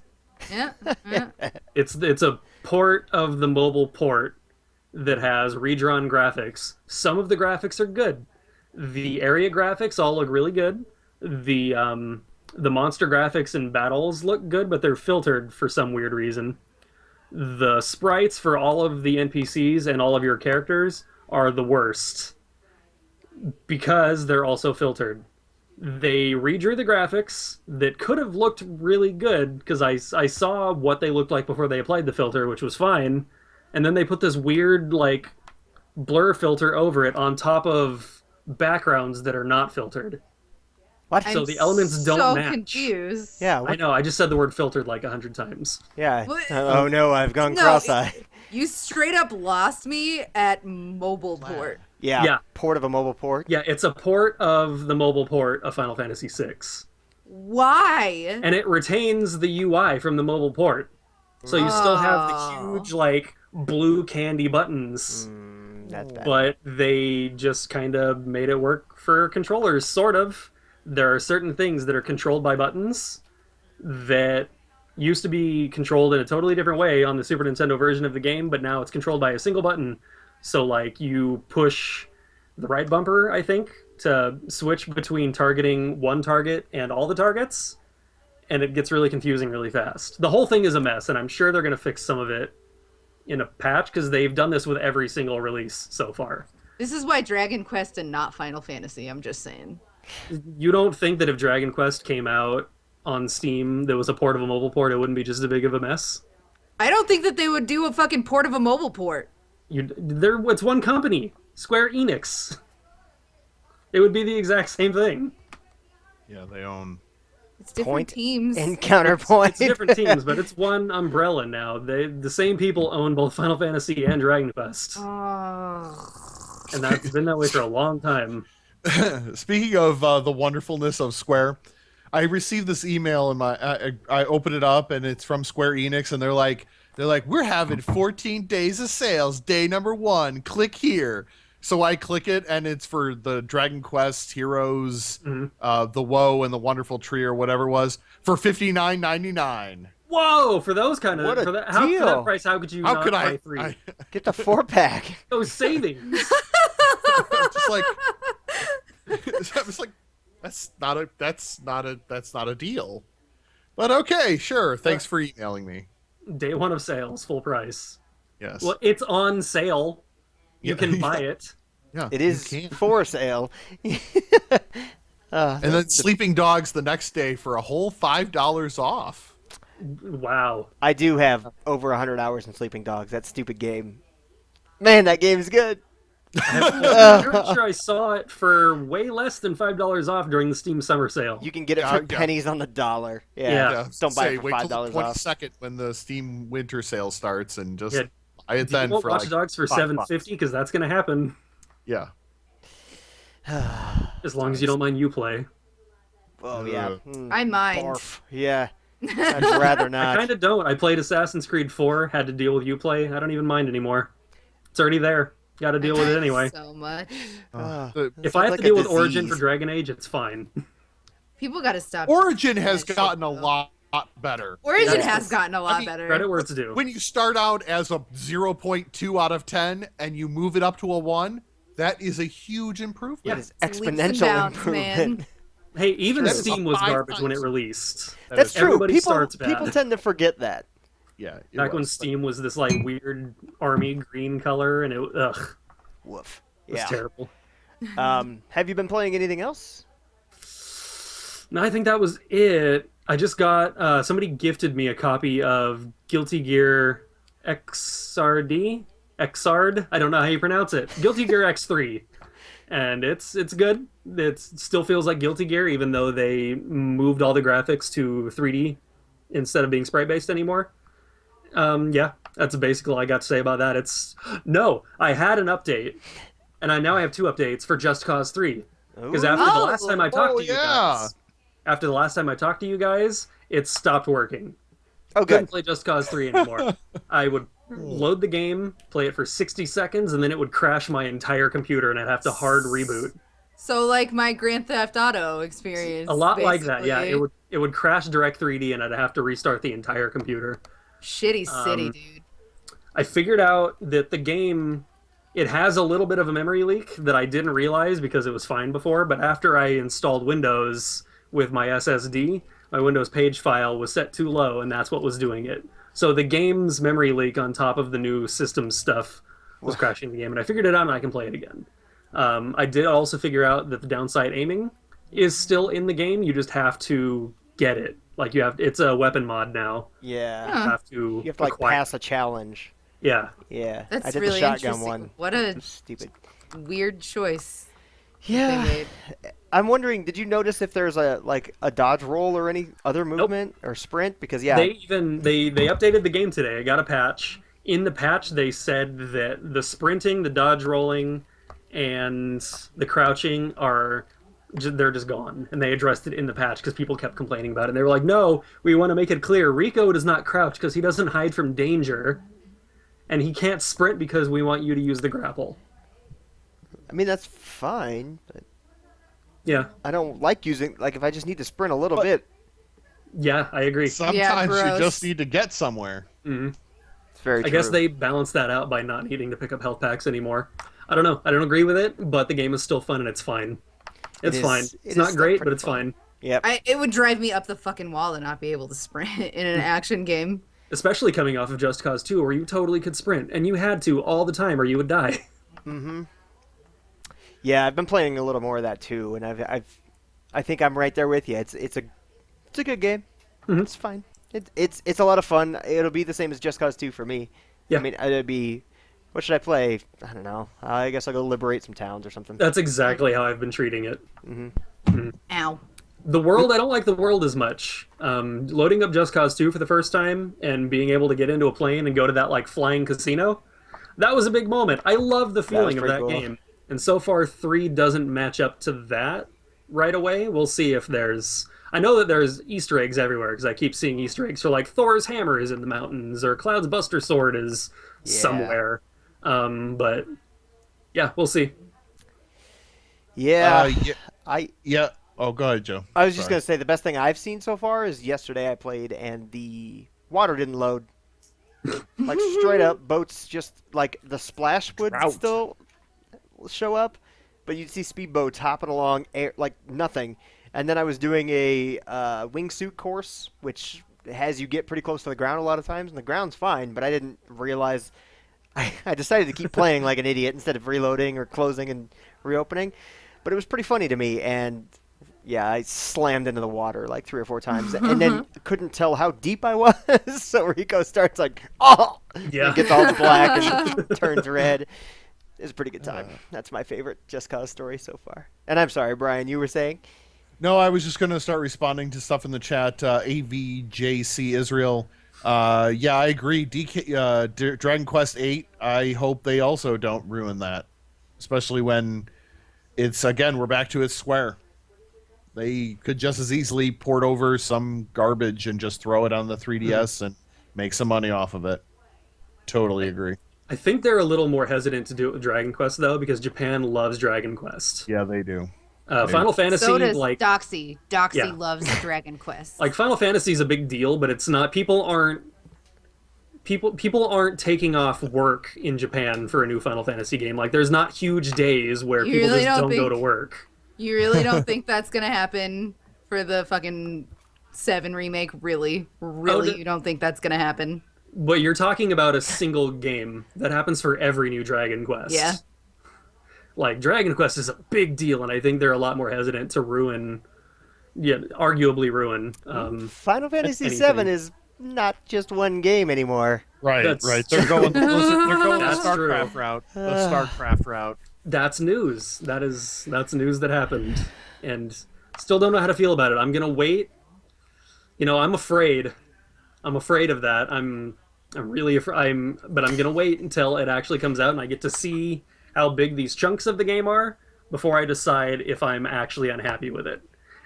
Yeah. yeah. It's a port of the mobile port that has redrawn graphics. Some of the graphics are good. The area graphics all look really good. The monster graphics and battles look good, but they're filtered for some weird reason. The sprites for all of the NPCs and all of your characters are the worst because they're also filtered. They redrew the graphics that could have looked really good because I saw what they looked like before they applied the filter, which was fine. And then they put this weird, blur filter over it on top of backgrounds that are not filtered. What? So the elements don't so match. confused. Yeah. I know, I just said the word filtered 100 times. Yeah. What? Oh no, I've gone No, cross-eyed. You straight up lost me at mobile port. Yeah. Yeah. Port of a mobile port. Yeah, it's a port of the mobile port of Final Fantasy VI. Why? And it retains the UI from the mobile port. So you still have the Oh. huge, blue candy buttons. That's bad. But they just kind of made it work for controllers, sort of. There are certain things that are controlled by buttons that used to be controlled in a totally different way on the Super Nintendo version of the game, but now it's controlled by a single button. So, you push the right bumper, I think, to switch between targeting one target and all the targets, and it gets really confusing really fast. The whole thing is a mess, and I'm sure they're going to fix some of it in a patch, because they've done this with every single release so far. This is why Dragon Quest and not Final Fantasy, I'm just saying. You don't think that if Dragon Quest came out on Steam that was a port of a mobile port, it wouldn't be just as big of a mess? I don't think that they would do a fucking port of a mobile port. It's one company, Square Enix. It would be the exact same thing. Yeah, they own. It's different Point teams. And counterpoint. It's different teams, but it's one umbrella now. The same people own both Final Fantasy and Dragon Quest, Oh. and that's been that way for a long time. Speaking of the wonderfulness of Square, I received this email and I opened it up and it's from Square Enix and they're like we're having 14 days of sales. Day number 1. Click here. So I click it and it's for the Dragon Quest Heroes, the Woe and the Wonderful Tree or whatever it was for $59.99. Whoa! For those kind of What a for that deal. price, how could you How not could buy I? three? Get the 4-pack. Those savings. Just like I was like, that's not a deal. But okay, sure. Thanks for emailing me. Day one of sales, full price. Yes. Well, it's on sale. You can buy it. Yeah, It you is can. for sale. And then Sleeping Dogs the next day for a whole $5 off. Wow. I do have over 100 hours in Sleeping Dogs. That stupid game. Man, that game's good. I'm pretty sure I saw it for way less than $5 off during the Steam summer sale. You can get it for pennies on the dollar. Yeah. Yeah, Don't buy it for wait till $5 the off. 22nd when the Steam winter sale starts and just Yeah. buy it Do you then want for Watch like Dogs for $5. $7.50? Because that's going to happen. Yeah. As long as you don't mind Uplay. Oh, yeah. I mind. Barf. Yeah. I'd rather I not. kind of don't. I played Assassin's Creed 4, had to deal with Uplay. I don't even mind anymore. It's already there. Got to deal with it anyway. So much. If I have to deal with Origin for Dragon Age, it's fine. People got to stop. Origin has that shit, gotten a though. lot better. Origin Yes. has gotten a lot mean, better. Credit where it's due. When you start out as a 0.2 out of 10 and you move it up to a 1, that is a huge improvement. It is It's leaps and exponential bounds, improvement. man. Hey, even That is Steam a was 5 garbage when it times. released. That's true. Everybody People starts bad. people tend to forget that. Yeah. it Back when was. Steam was this like weird army green color, and it Woof. was Yeah. terrible. Have you been playing anything else? No, I think that was it. I just got somebody gifted me a copy of Guilty Gear Xrd. I don't know how you pronounce it. Guilty Gear X3, and it's good. It still feels like Guilty Gear, even though they moved all the graphics to 3D instead of being sprite based anymore. Yeah, that's basically all I got to say about that. I had an update, and now I have 2 updates for Just Cause 3. Because after the last time I talked to you guys, it stopped working. Oh, Couldn't good. play Just Cause 3 anymore. I would load the game, play it for 60 seconds, and then it would crash my entire computer, and I'd have to hard reboot. So like my Grand Theft Auto experience. A lot like that, yeah. basically. It would crash Direct 3D, and I'd have to restart the entire computer. Shitty city, dude. I figured out that the game, it has a little bit of a memory leak that I didn't realize because it was fine before, but after I installed Windows with my SSD, my Windows page file was set too low, and that's what was doing it. So the game's memory leak on top of the new system stuff was crashing the game, and I figured it out and I can play it again. I did also figure out that the downside aiming is still in the game, you just have to get it. Like it's a weapon mod now. Yeah. You have to You have to like acquire- pass a challenge. Yeah. Yeah. That's I did really the shotgun interesting. one. What a Stupid. weird choice they Yeah. made. I'm wondering, did you notice if there's a dodge roll or any other movement or sprint? Because They updated the game today. I got a patch. In the patch, they said that the sprinting, the dodge rolling, and the crouching they're just gone. And they addressed it in the patch because people kept complaining about it. And they were like, no, we want to make it clear. Rico does not crouch because he doesn't hide from danger. And he can't sprint because we want you to use the grapple. I mean, that's fine, but Yeah. I don't like using, if I just need to sprint a little bit, Yeah, I agree. Sometimes you gross. just need to get somewhere. Mhm. it's very I true. guess they balanced that out by not needing to pick up health packs anymore. I don't know. I don't agree with it, but the game is still fun and it's fine. It's is- fine. it It's is not still great, pretty but it's fun. fine. Yep. It would drive me up the fucking wall to not be able to sprint in an action game. Especially coming off of Just Cause 2, where you totally could sprint, and you had to all the time, or you would die. Yeah, I've been playing a little more of that too, and I think I'm right there with you. It's a good game. Mhm. It's fine. It's a lot of fun. It'll be the same as Just Cause 2 for me. Yeah. I mean, it'd be. What should I play? I don't know. I guess I'll go liberate some towns or something. That's exactly how I've been treating it. Ow. The world, I don't like the world as much. Loading up Just Cause 2 for the first time and being able to get into a plane and go to that flying casino, that was a big moment. I love the feeling of pretty that cool. game. And so far, 3 doesn't match up to that right away. We'll see if there's... I know that there's Easter eggs everywhere, because I keep seeing Easter eggs for Thor's hammer is in the mountains, or Cloud's Buster Sword is somewhere. But yeah, we'll see. Yeah. Yeah. Oh, go ahead, Joe. I was just Sorry. gonna say the best thing I've seen so far is yesterday I played, and the water didn't load. Like straight up, boats just like the splash would Drought. still show up, but you'd see speedboats hopping along air like nothing. And then I was doing a wingsuit course, which has you get pretty close to the ground a lot of times, and the ground's fine, but I didn't realize. I decided to keep playing like an idiot instead of reloading or closing and reopening, but it was pretty funny to me, and yeah, I slammed into the water like 3 or 4 times, and then couldn't tell how deep I was, so Rico starts like, oh! Yeah. And gets all black and turns red. It's a pretty good time. That's my favorite Just Cause story so far. And I'm sorry, Brian, you were saying? No, I was just going to start responding to stuff in the chat. AVJC Israel. Yeah, I agree. Dragon Quest 8, I hope they also don't ruin that. Especially when it's, again, we're back to its Square. They could just as easily port over some garbage and just throw it on the 3DS and make some money off of it. Totally agree. I think they're a little more hesitant to do it with Dragon Quest, though, because Japan loves Dragon Quest. Yeah, they do. Final Fantasy, So does like Doxy. Doxy Yeah. loves Dragon Quest. like Final Fantasy is a big deal, but it's not. People aren't taking off work in Japan for a new Final Fantasy game. Like, there's not huge days where You people really just don't don't go think- to work. You really don't think that's gonna happen for the fucking 7 remake? Really? Really? d- You don't think that's gonna happen? But you're talking about a single game that happens for every new Dragon Quest. Yeah. Like, Dragon Quest is a big deal, and I think they're a lot more hesitant to arguably ruin. Final Fantasy anything. VII is not just one game anymore. Right, That's- right. They're going the That's StarCraft true. route. The StarCraft route. That's news. That's news that happened, and still don't know how to feel about it. I'm gonna wait. I'm afraid. I'm afraid of that. I'm really afraid. But I'm gonna wait until it actually comes out and I get to see how big these chunks of the game are before I decide if I'm actually unhappy with it.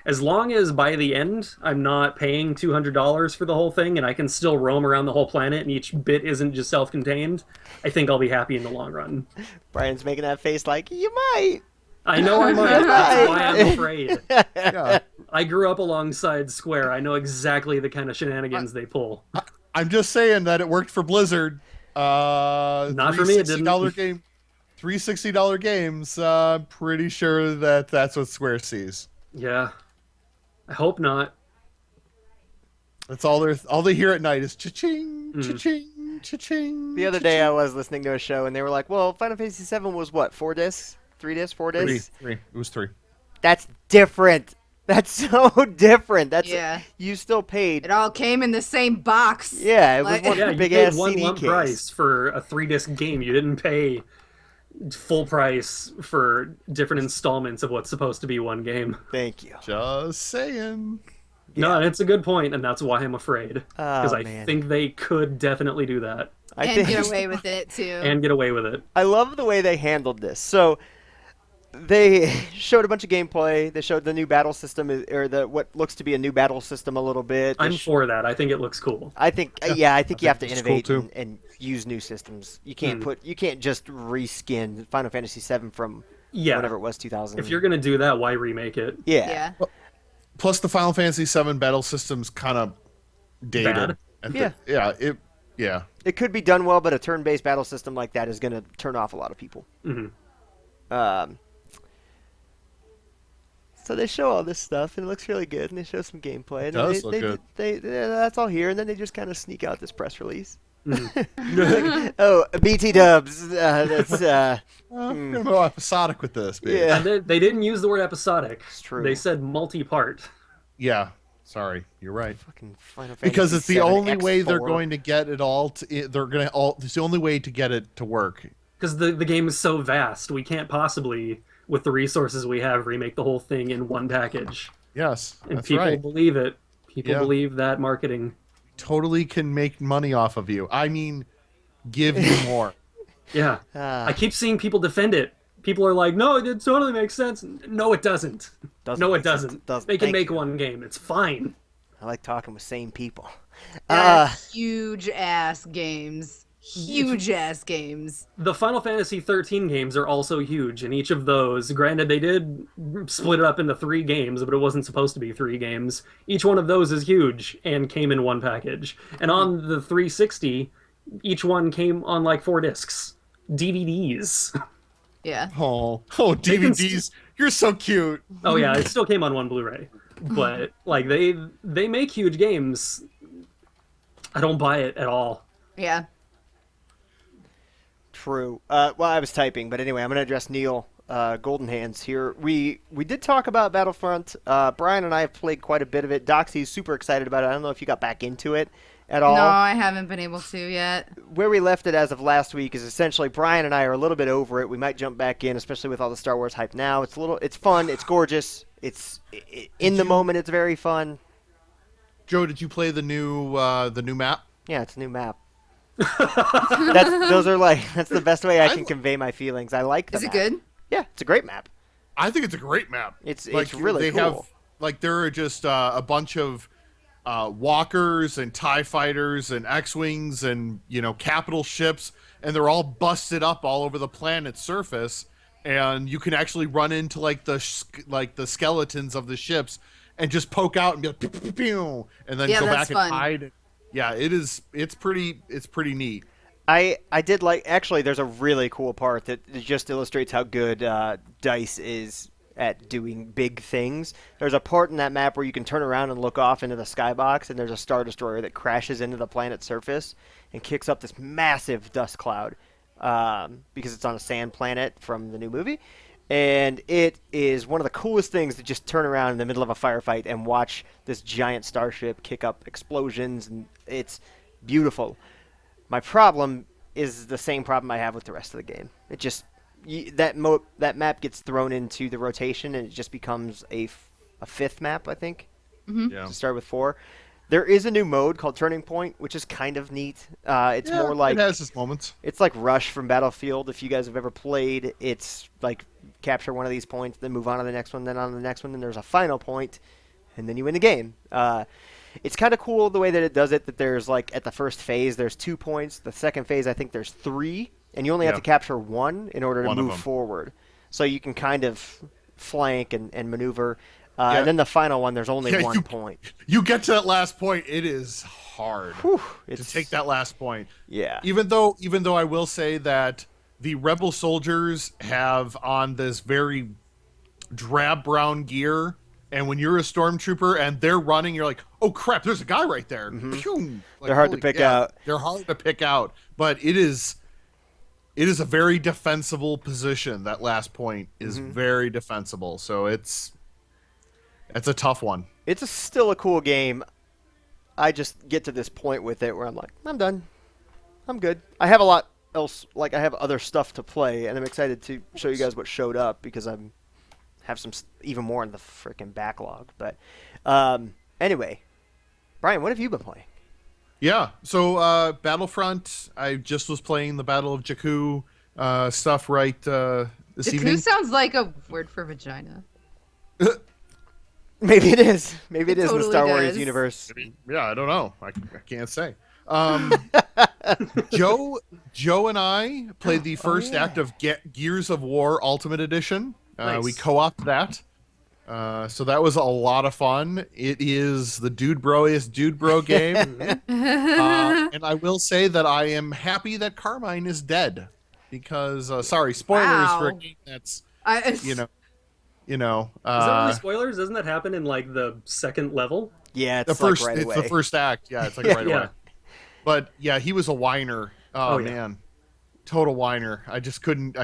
As long as by the end I'm not paying $200 for the whole thing and I can still roam around the whole planet and each bit isn't just self-contained, I think I'll be happy in the long run. Brian's making that face like, you might. I know I might. That's why I'm afraid. Yeah. I grew up alongside Square. I know exactly the kind of shenanigans they pull. I'm just saying that it worked for Blizzard. Not for me, it didn't. $360 game, $360 games. Pretty sure that's what Square sees. Yeah. I hope not. That's all they hear at night is cha-ching, cha-ching, cha-ching. The other day I was listening to a show and they were like, well, Final Fantasy VII was what, 4 discs? 3 discs? 4 discs? Three. It was 3. That's different. That's so different. That's Yeah. You still paid. It all came in the same box. Yeah, it was Like- one Yeah, you big paid ass one CD lump case. price for a 3-disc game. You didn't pay full price for different installments of what's supposed to be one game. Thank you. Just saying. No, and it's a good point, and that's why I'm afraid. Because Oh, I man. think they could definitely do that I And think get away with it too. and get away with it. I love the way they handled this. So they showed a bunch of gameplay. They showed the new battle system, or the what looks to be a new battle system a little bit. They I'm for that. I think it looks cool. I think you have to it's innovate cool, too. and use new systems. You can't just reskin Final Fantasy VII from Yeah. whatever it was 2000. If you're going to do that, why remake it? yeah. Plus, the Final Fantasy VII battle system's kind of dated. Bad? And Yeah. It could be done well, but a turn-based battle system like that is going to turn off a lot of people. Mhm. So they show all this stuff, and it looks really good, and they show some gameplay. And does look good. That's all here, and then they just kind of sneak out this press release. Mm-hmm. Oh, BT Dubs. That's I'm gonna go episodic with this, baby. yeah. And they didn't use the word episodic. It's true. They said multi-part. Yeah. Sorry, you're right. Fucking Final Because Fantasy it's the VII only way X4. they're going to get it all. It's the only way to get it to work. Because the game is so vast, we can't possibly, with the resources we have, remake the whole thing in one package. Yes, And that's people right. believe it. People Yeah. believe that marketing. Totally can make money off of you. I mean, give you more. Yeah. Ah. I keep seeing people defend it. People are like, no, it totally makes sense. No, it doesn't. Doesn't No, it make sense. doesn't. Doesn't. They can Thank make you. one game. It's fine. I like talking with same people. Huge ass games. huge ass games. The Final Fantasy 13 games are also huge, and each of those, granted, they did split it up into 3 games, but it wasn't supposed to be 3 games. Each one of those is huge and came in one package. And on the 360, each one came on like 4 discs, DVDs. Yeah. Oh, DVDs. You're so cute. Oh yeah, it still came on one Blu-ray, but like they make huge games. I don't buy it at all. Yeah. True. Well, I was typing, but anyway, I'm going to address Neil Golden Hands here. We did talk about Battlefront. Brian and I have played quite a bit of it. Doxy's super excited about it. I don't know if you got back into it at all. No, I haven't been able to yet. Where we left it as of last week is essentially Brian and I are a little bit over it. We might jump back in, especially with all the Star Wars hype now. It's fun. It's gorgeous. In the moment. It's very fun. Joe, did you play the new map? Yeah, it's a new map. That's the best way I can convey my feelings. I like the Is map. it good? Yeah, it's a great map. I think it's a great map. It's like, really they cool. have there are just a bunch of walkers and TIE fighters and X-wings and capital ships, and they're all busted up all over the planet's surface, and you can actually run into the skeletons of the ships and just poke out and be like, pew, pew, pew, pew, and then go back and hide. Yeah, it's pretty neat. I did actually there's a really cool part that just illustrates how good DICE is at doing big things. There's a part in that map where you can turn around and look off into the skybox, and there's a Star Destroyer that crashes into the planet's surface and kicks up this massive dust cloud because it's on a sand planet from the new movie. And it is one of the coolest things to just turn around in the middle of a firefight and watch this giant starship kick up explosions, and it's beautiful. My problem is the same problem I have with the rest of the game. It just that map gets thrown into the rotation, and it just becomes a fifth map, I think. Mm-hmm. Yeah. To start with 4. There is a new mode called Turning Point, which is kind of neat. It's more like it has its moments. It's like Rush from Battlefield. If you guys have ever played, it's like capture one of these points, then move on to the next one, then on to the next one, then there's a final point, and then you win the game. It's kind of cool the way that it does it, that there's at the first phase, there's 2 points. The second phase, I think there's 3, and you only have to capture 1 in order to move forward. So you can kind of flank and maneuver. And then the final one, there's only 1 point. You get to that last point, it is hard to take that last point. Yeah. Even though I will say that the Rebel soldiers have on this very drab brown gear, and when you're a stormtrooper and they're running, you're like, oh crap, there's a guy right there. Mm-hmm. They're hard to pick out. They're hard to pick out, but it is a very defensible position. That last point is very defensible, so it's a tough one. It's still a cool game. I just get to this point with it where I'm like, I'm done. I'm good. I have a lot else. I have other stuff to play, and I'm excited to show you guys what showed up because I have some even more in the freaking backlog. But anyway, Brian, what have you been playing? Yeah, so Battlefront. I just was playing the Battle of Jakku stuff this evening. Jakku sounds like a word for vagina. Maybe it is. Maybe it is totally in the Star Wars does. universe. Yeah, I don't know. I can't say. Joe and I played the first act of Gears of War Ultimate Edition. Nice. We co-opted that. So that was a lot of fun. It is the dude bro game. And I will say that I am happy that Carmine is dead. Because, sorry, spoilers for a game that's, Is that really spoilers? Doesn't that happen in the second level? Yeah, it's right away. It's the first act. Yeah, it's right away. But yeah, he was a whiner. Oh yeah. man, total whiner. I just couldn't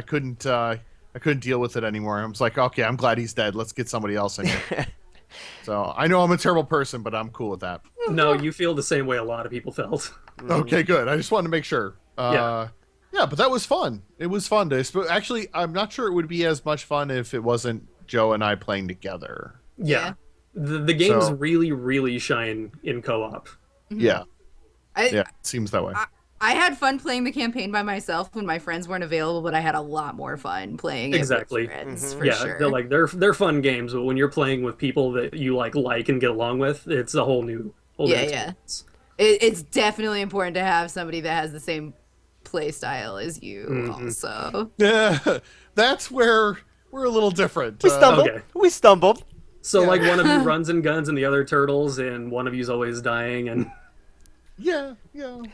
deal with it anymore. I was like, okay, I'm glad he's dead. Let's get somebody else in here. So I know I'm a terrible person, but I'm cool with that. No, you feel the same way a lot of people felt. Okay, good. I just wanted to make sure. Yeah, but that was fun. It was fun to. Actually, I'm not sure it would be as much fun if it wasn't Joe and I playing together. Yeah. The games really, really shine in co-op. Yeah. It seems that way. I had fun playing the campaign by myself when my friends weren't available, but I had a lot more fun playing it with friends, for sure. They're fun games, but when you're playing with people that you like and get along with, it's a whole new experience. It's definitely important to have somebody that has the same play style as you Mhm. also. Yeah, that's where we're a little different. We stumbled. Okay. We stumbled. So Yeah. like one of you runs and guns and the other turtles, and one of you's always dying. And Yeah,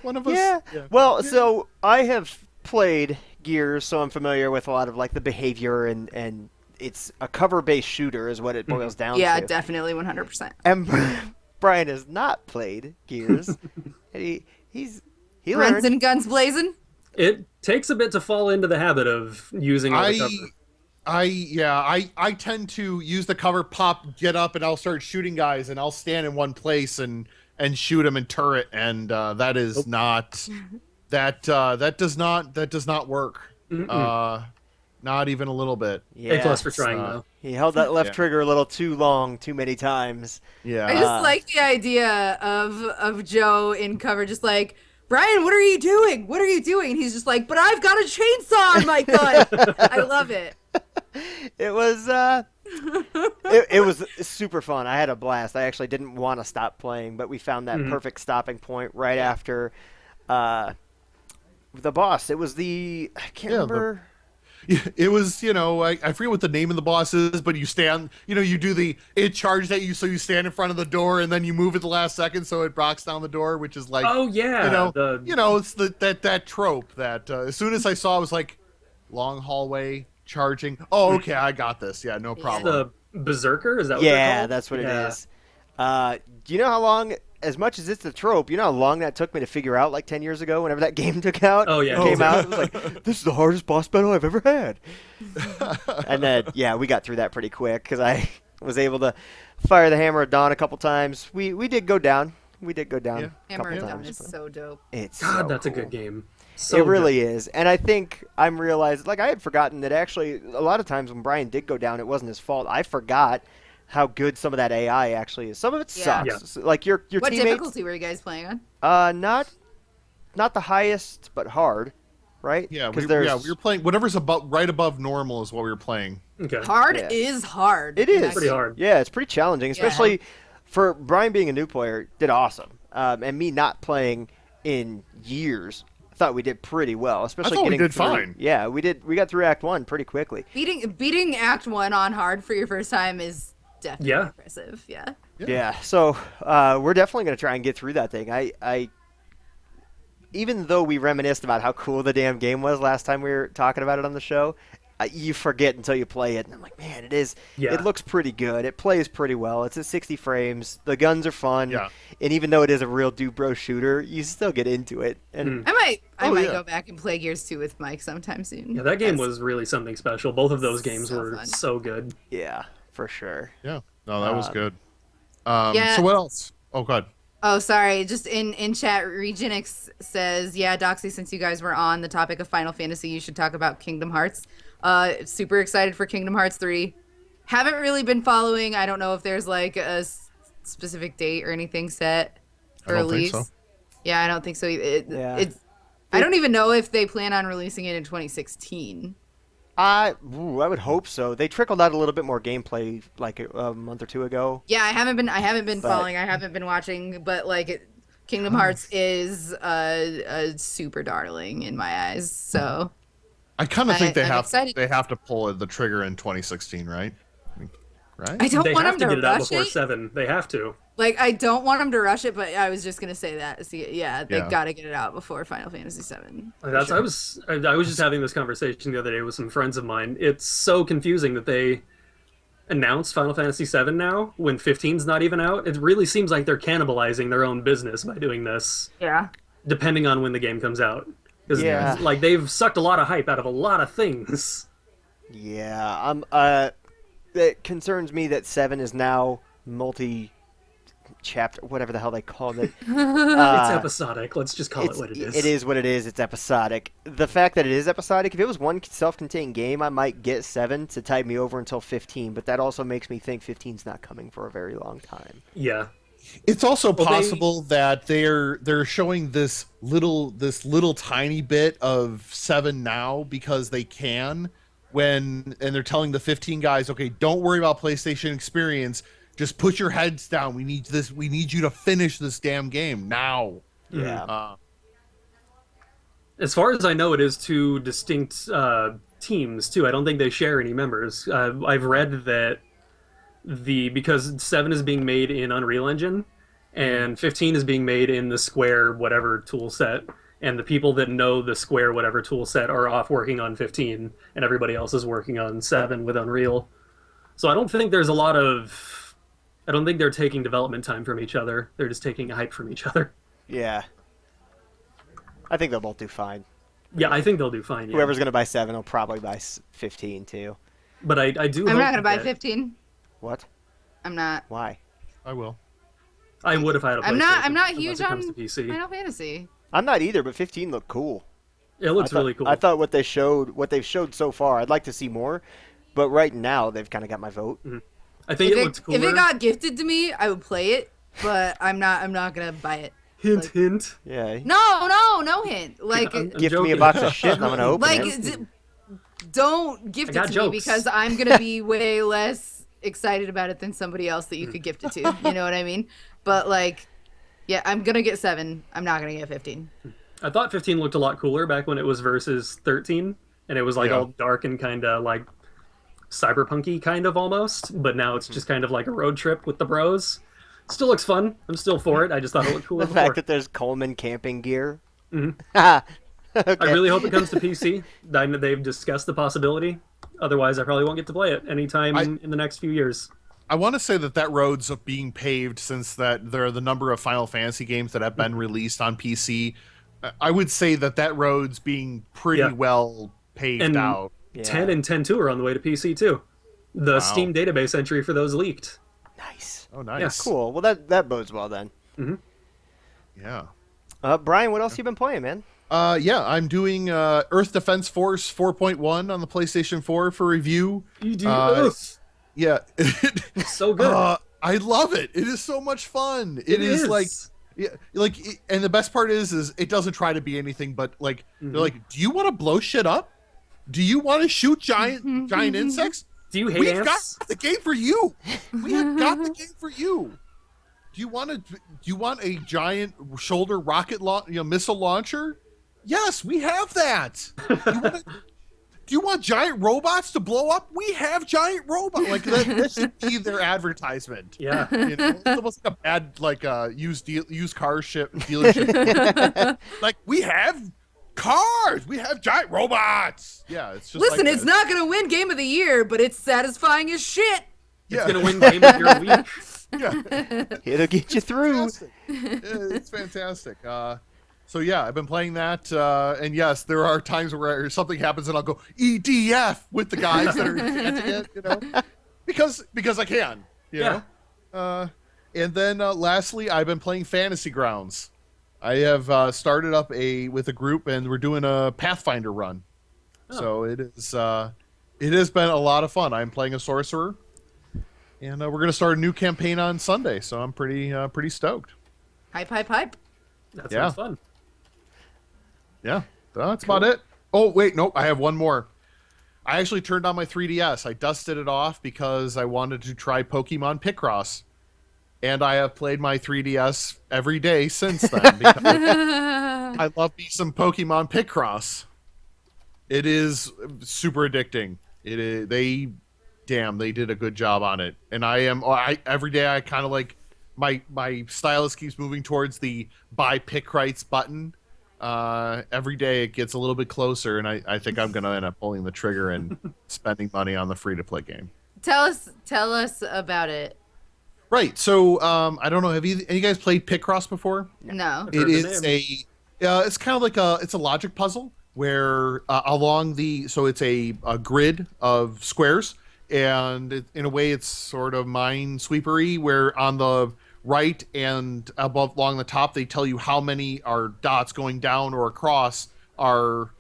one of us. Yeah. Well, so I have played Gears, so I'm familiar with a lot of like the behavior and it's a cover-based shooter is what it boils down Yeah, to. definitely 100%. And Brian has not played Gears. And he Runs learned. and guns blazing. it takes a bit to fall into the habit of using all the cover. I tend to use the cover, pop, get up, and I'll start shooting guys, and I'll stand in one place and shoot them in turret, and that is not that does not work. Not even a little bit. A plus for Yes. trying though. He held that left Yeah. trigger a little too long, too many times. Yeah. I just like the idea of Joe in cover, just like, Brian, what are you doing? What are you doing? And he's just like, but I've got a chainsaw on my gun. I love it. It was it was super fun. I had a blast. I actually didn't want to stop playing, but we found that perfect stopping point right after the boss. It was I can't remember. It was, I forget what the name of the boss is, but you stand, you do it charged at you, so you stand in front of the door, and then you move at the last second, so it blocks down the door, which is like, Oh yeah. it's that trope that as soon as I saw, I was like, long hallway charging. Oh, okay, I got this. Yeah, no problem. The Berserker, is that what they're Yeah, called? that's what Yeah. it is. Do you know how long? As much as it's a trope, you know how long that took me to figure out like 10 years ago whenever that game took out? Oh, yeah. Came out. It was like, this is the hardest boss battle I've ever had. And then, yeah, we got through that pretty quick because I was able to fire the Hammer of Dawn a couple times. We did go down. We did go down Yeah. a Hammer couple of Dawn times. is but so dope. It's God, so that's a cool. good game. So It really is. And I think I'm realized, like I had forgotten that actually a lot of times when Brian did go down, it wasn't his fault. I forgot how good some of that AI actually is. Some of it Yeah. sucks. Like your What teammates. difficulty were you guys playing on? Not the highest, but hard, right? Yeah, 'Cause we were playing whatever's right above normal is what we were playing. Okay. Hard Yeah. is hard. It is Pretty hard. Yeah, it's pretty challenging, especially for Brian being a new player. Did awesome, and me not playing in years. I thought we did pretty well, especially thought we getting did through. fine. Yeah, we did. We got through Act 1 pretty quickly. Beating Act 1 on hard for your first time is definitely Yeah. impressive. Yeah. Yeah, so we're definitely going to try and get through that thing. I even though we reminisced about how cool the damn game was last time we were talking about it on the show, you forget until you play it, and I'm like, man, it is. Yeah. It looks pretty good. It plays pretty well. It's at 60 frames. The guns are fun. Yeah. And even though it is a real Dubro shooter, you still get into it. And I might Oh, yeah. go back and play Gears 2 with Mike sometime soon. Yeah, that game That's- was really something special. Both of those games So were fun. so good. yeah, for sure. Yeah, no, that was good. Yeah. So what else? Oh, God. Oh, sorry. Just in chat, Regenix says, yeah, Doxy, since you guys were on the topic of Final Fantasy, you should talk about Kingdom Hearts. Super excited for Kingdom Hearts 3. Haven't really been following. I don't know if there's like a specific date or anything set for I don't think release. so. Yeah, I don't think so. Yeah. I don't even know if they plan on releasing it in 2016. I would hope so. They trickled out a little bit more gameplay like a month or two ago. Yeah, I haven't been But- following. I haven't been watching, but like Kingdom Hearts is a super darling in my eyes. So I kind of think I'm excited. they have to pull the trigger in 2016, right? Right? I don't They want have them to to get it out rush before it. 7. They have to. Like I don't want them to rush it, but I was just gonna say that. See, yeah, they Yeah. got to get it out before Final Fantasy 7. That's I was just having this conversation the other day with some friends of mine. It's so confusing that they announced Final Fantasy 7 now when 15's not even out. It really seems like they're cannibalizing their own business by doing this, Yeah. depending on when the game comes out. Because Yeah. like they've sucked a lot of hype out of a lot of things. Yeah, it concerns me that 7 is now multi-chapter, whatever the hell they called it. It's episodic. Let's just call it what it is. It is what it is. It's episodic. The fact that it is episodic, if it was one self-contained game, I might get 7 to tide me over until 15, but that also makes me think 15's not coming for a very long time. Yeah. It's also Well, possible that they're showing this little tiny bit of 7 now because they can and they're telling the 15 guys, okay, don't worry about PlayStation experience, just put your heads down. We need you to finish this damn game now. Yeah. As far as I know, it is two distinct teams too. I don't think they share any members. I've read that because 7 is being made in Unreal Engine and 15 is being made in the Square whatever tool set, and the people that know the Square whatever tool set are off working on 15 and everybody else is working on 7 with Unreal. So I don't think there's a lot of I don't think they're taking development time from each other. They're just taking hype from each other. Yeah. I think they'll both do fine. Yeah, I think they'll do fine. Yeah. Whoever's going to buy 7 will probably buy 15 too. But I do. I'm hope not gonna buy that- 15. What? I'm not. Why? I will. I would if I had a PlayStation. I'm not unless huge it comes on to PC. Final Fantasy. I'm not either, but 15 looked cool. It looks I thought- really cool. I thought what they've showed so far, I'd like to see more, but right now they've kind of got my vote. I think If it it, looks cooler. if it got gifted to me, I would play it, but I'm not gonna buy it. hint, like- hint. Yeah. No hint. Like, I'm Gift me a joking. box of shit and I'm going to open like, it. don't gift I it got to jokes. me because I'm gonna be way less excited about it than somebody else that you could gift it to. You know what I mean? But like, yeah, I'm gonna get 7. I'm not gonna get 15. I thought 15 looked a lot cooler back when it was versus 13, and it was like Yeah. all dark and kind of like cyberpunky kind of almost. But now it's just kind of like a road trip with the bros. Still looks fun. I'm still for it. I just thought it looked cooler The before. fact that there's Coleman camping gear. Mhm. Okay. I really hope it comes to PC. I know they've discussed the possibility. Otherwise, I probably won't get to play it anytime in the next few years. I want to say that road's being paved since that there are the number of Final Fantasy games that have been released on PC. I would say that road's being pretty Yeah. well paved And- out. Yeah. 10 and 10.2 are on the way to PC too. The Wow. Steam database entry for those leaked. Nice. Oh, nice. Yes. Cool. Well, that bodes well then. Yeah. Brian, what else you been playing, man? Yeah, I'm doing Earth Defense Force 4.1 on the PlayStation 4 for review. EDF. Yeah. So good. I love it. It is so much fun. It is like, yeah, like, and the best part is it doesn't try to be anything but like, they're like, do you want to blow shit up? Do you want to shoot giant insects? Do you hate We've ants? got the game for you. We have got the game for you. Do you want a giant shoulder rocket missile launcher? Yes, we have that. Do you want giant robots to blow up? We have giant robots. Like that should be their advertisement. Yeah. You know, it's almost like a bad used car dealership. Like we have cars. We have giant robots. Yeah, it's just Listen, like it's that. not gonna win Game of the Year, but it's satisfying as shit. Yeah. It's going to win Game of Your Week. Yeah. It'll get you through. Fantastic. It's fantastic. So yeah, I've been playing that, and yes, there are times where something happens and I'll go EDF with the guys that are chanting it, you know, because I can, you Yeah. know. And then lastly, I've been playing Fantasy Grounds. I have started up with a group, and we're doing a Pathfinder run. Oh. So it has been a lot of fun. I'm playing a sorcerer. And we're going to start a new campaign on Sunday, so I'm pretty stoked. Hype. That Yeah. sounds fun. Yeah, that's about it. Oh, wait, nope, I have one more. I actually turned on my 3DS. I dusted it off because I wanted to try Pokemon Picross. And I have played my 3DS every day since then because I love me some Pokemon Picross. It is super addicting. It is, they did a good job on it. And every day I kind of like my stylus keeps moving towards the buy Picrites button. Every day it gets a little bit closer, and I think I'm gonna end up pulling the trigger and spending money on the free-to-play game. Tell us about it. Right. So I don't know. Have you guys played Picross before? No. It Heard the is it's kind of like it's a logic puzzle where it's a grid of squares, and in a way it's sort of minesweepery, where on the right and above along the top they tell you how many are dots going down or across are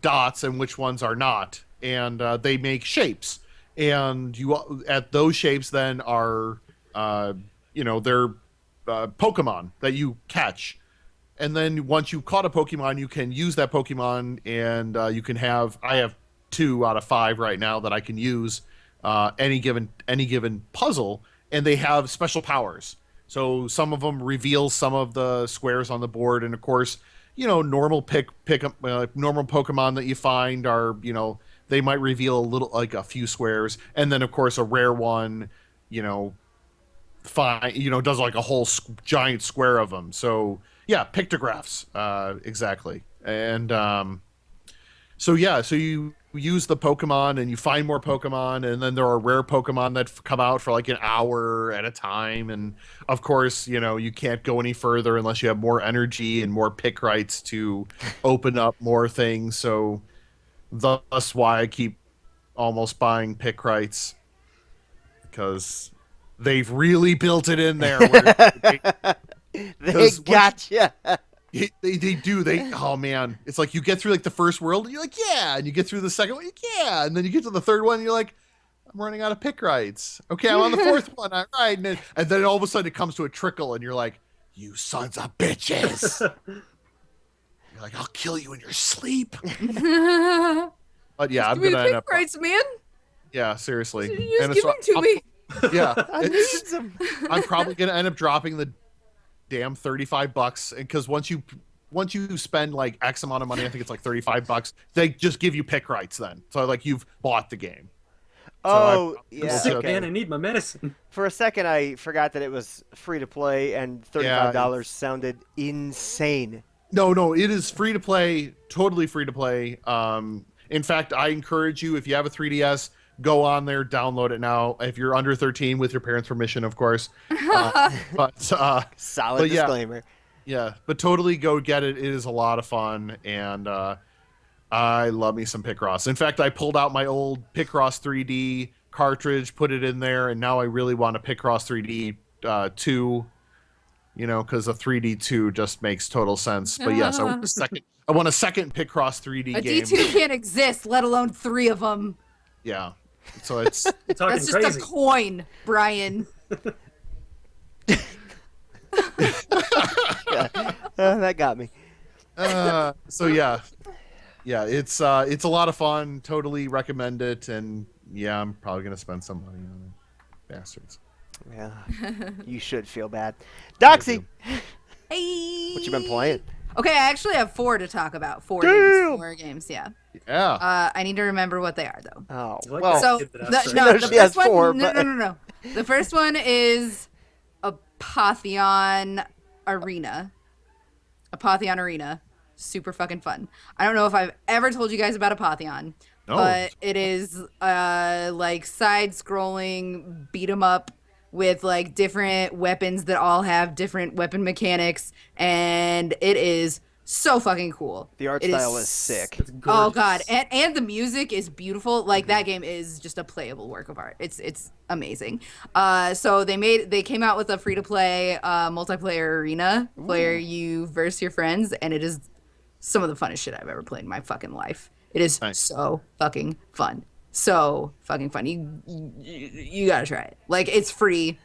dots and which ones are not, and they make shapes, and you at those shapes then are they're Pokemon that you catch. And then once you caught a Pokemon, you can use that Pokemon, and you can I have 2 out of 5 right now that I can use any given puzzle, and they have special powers. So some of them reveal some of the squares on the board, and of course, normal normal Pokemon that you find are, they might reveal a little, like a few squares, and then of course a rare one, you know, does like a whole giant square of them. So yeah, pictographs, exactly. And so yeah, so you use the Pokemon and you find more Pokemon, and then there are rare Pokemon that come out for like an hour at a time. And of course, you can't go any further unless you have more energy and more pick rights to open up more things. So thus why I keep almost buying pick rights, because they've really built it in there. They gotcha. They do. Oh man, it's like you get through like the first world and you're like, yeah, and you get through the second one, yeah, and then you get to the third one and you're like, I'm running out of pick rights. Okay, I'm on the fourth one. All right, and then all of a sudden it comes to a trickle and you're like, you sons of bitches. You're like, I'll kill you in your sleep. But yeah, I'm gonna end up. Rights, man. Yeah, seriously. You just give them to me. Yeah, I need some. I'm probably gonna end up dropping the damn $35, because once you spend like X amount of money, I think it's like $35, they just give you pick rights then. So like you've bought the game. Oh, so yeah. I'm sick, Okay. man. I need my medicine. For a second, I forgot that it was free to play, and $35 sounded insane. No, it is free to play, totally free to play. In fact, I encourage you, if you have a 3DS, go on there, download it now. If you're under 13, with your parents' permission, of course. Solid disclaimer. Yeah, but totally go get it. It is a lot of fun, and I love me some Picross. In fact, I pulled out my old Picross 3D cartridge, put it in there, and now I really want a Picross 3D 2. Because a 3D 2 just makes total sense. But yes, I want a second. I want a second Picross 3D A game. D2 can't exist, let alone 3 of them. Yeah, so it's Talking That's just crazy. a coin, Brian. That got me. so yeah, it's a lot of fun. Totally recommend it, and yeah, I'm probably gonna spend some money on it. Bastards. Yeah, you should feel bad. Doxy, Hey. what you been playing? Okay, I actually have 4 to talk about. 4 Damn. games. 4 games, yeah. Yeah. I need to remember what they are, though. Oh, You like well, that? So, Kid that the, asked, no, right? the She has first one, 4, no, but- no. The first one is Apotheon Arena. Apotheon Arena. Super fucking fun. I don't know if I've ever told you guys about Apotheon, No. but it is like side-scrolling beat 'em up with like different weapons that all have different weapon mechanics, and it is so fucking cool. the art It style is sick. It's Oh gorgeous. god, and the music is beautiful. Like that game is just a playable work of art. It's amazing. So they came out with a free to play multiplayer arena where you verse your friends, and it is some of the funnest shit I've ever played in my fucking life. It is Nice. so fucking fun. So fucking fun. You gotta try it. Like it's free.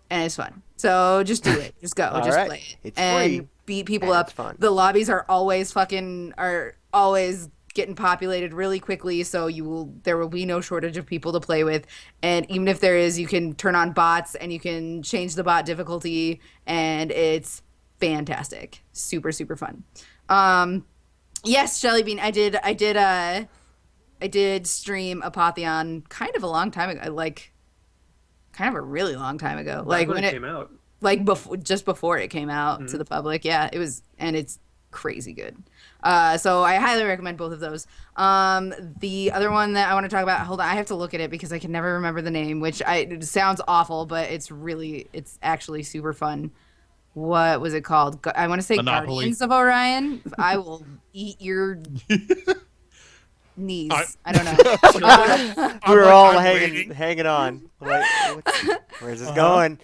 And it's fun. So just do it. Just go. All just right. play it. It's and free, beat people and up. it's fun. The lobbies are always getting populated really quickly, so there will be no shortage of people to play with. And even if there is, you can turn on bots and you can change the bot difficulty, and it's fantastic. Super, super fun. Yes, Jellybean, I did stream Apotheon kind of a long time ago, like kind of a really long time ago. Back when it came out. Like just before it came out to the public. Yeah, it was, and it's crazy good. So I highly recommend both of those. The other one that I want to talk about, hold on, I have to look at it because I can never remember the name, it sounds awful, but it's actually super fun. What was it called? I want to say Monopoly. Guardians of Orion. I will eat your knees. I don't know. We were like, all I'm hanging on. Like, where's this going?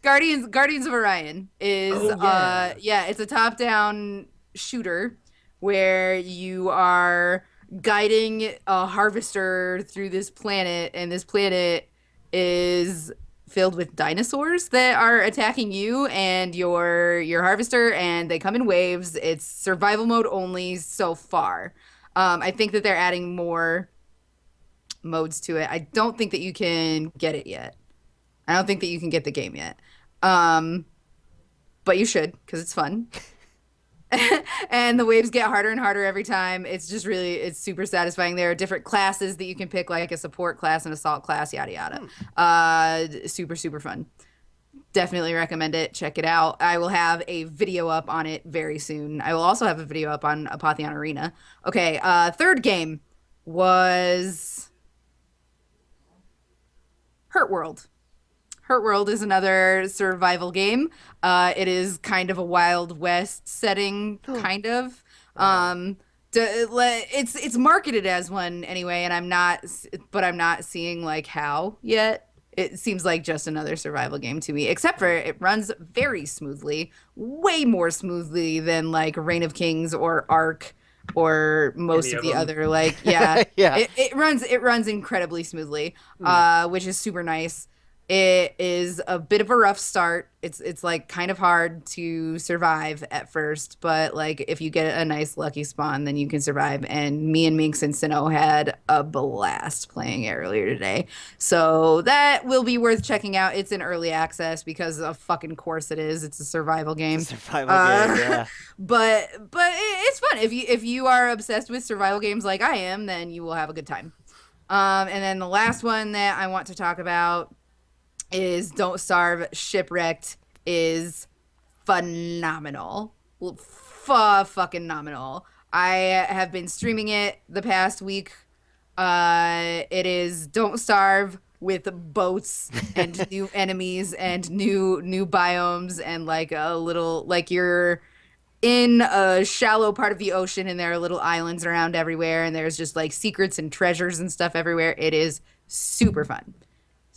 Guardians of Orion is Oh, yeah. it's a top-down shooter where you are guiding a harvester through this planet, and this planet is filled with dinosaurs that are attacking you and your harvester, and they come in waves. It's survival mode only so far. I think that they're adding more modes to it. I don't think that you can get it yet. I don't think that you can get the game yet. but you should because it's fun. And the waves get harder and harder every time. It's super satisfying. There are different classes that you can pick, like a support class, an assault class, yada yada. Super, super fun. Definitely recommend it. Check it out. I will have a video up on it very soon. I will also have a video up on Apotheon Arena. Okay, third game was Hurt World. Hurt World is another survival game. It is kind of a Wild West setting, kind of. It's marketed as one anyway, and I'm not seeing like how yet. It seems like just another survival game to me, except for it runs very smoothly, way more smoothly than like Reign of Kings or Ark or most of the other Yeah. It runs incredibly smoothly, which is super nice. It is a bit of a rough start. It's like kind of hard to survive at first, but like if you get a nice lucky spawn, then you can survive. And me and Minx and Sinnoh had a blast playing it earlier today. So that will be worth checking out. It's in early access because of fucking course it is. It's a survival game. It's a survival game, yeah. But it's fun. If you are obsessed with survival games like I am, then you will have a good time. And then the last one that I want to talk about is Don't Starve. Shipwrecked is phenomenal. Fucking nominal. I have been streaming it the past week. It is Don't Starve with boats and new enemies and new biomes and like a little like you're in a shallow part of the ocean and there are little islands around everywhere and there's just like secrets and treasures and stuff everywhere. It is super fun.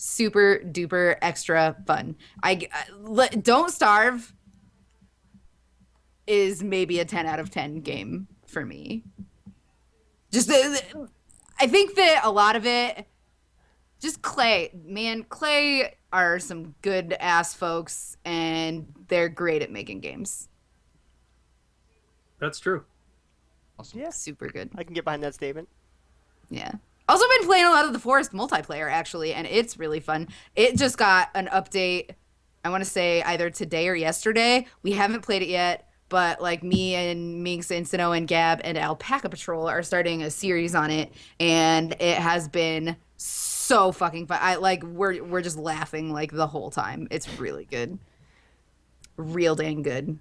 Super duper extra fun. Don't Starve is maybe a 10 out of 10 game for me. Just I think that a lot of it just Clay are some good ass folks and they're great at making games. That's true. Awesome. Yeah. Super good. I can get behind that statement. Yeah. Also been playing a lot of the Forest multiplayer, actually, and it's really fun. It just got an update, I want to say either today or yesterday. We haven't played it yet, but like me and Minx and Sinnoh and Gab and Alpaca Patrol are starting a series on it, and it has been so fucking fun. We're just laughing like the whole time. It's really good. Real dang good.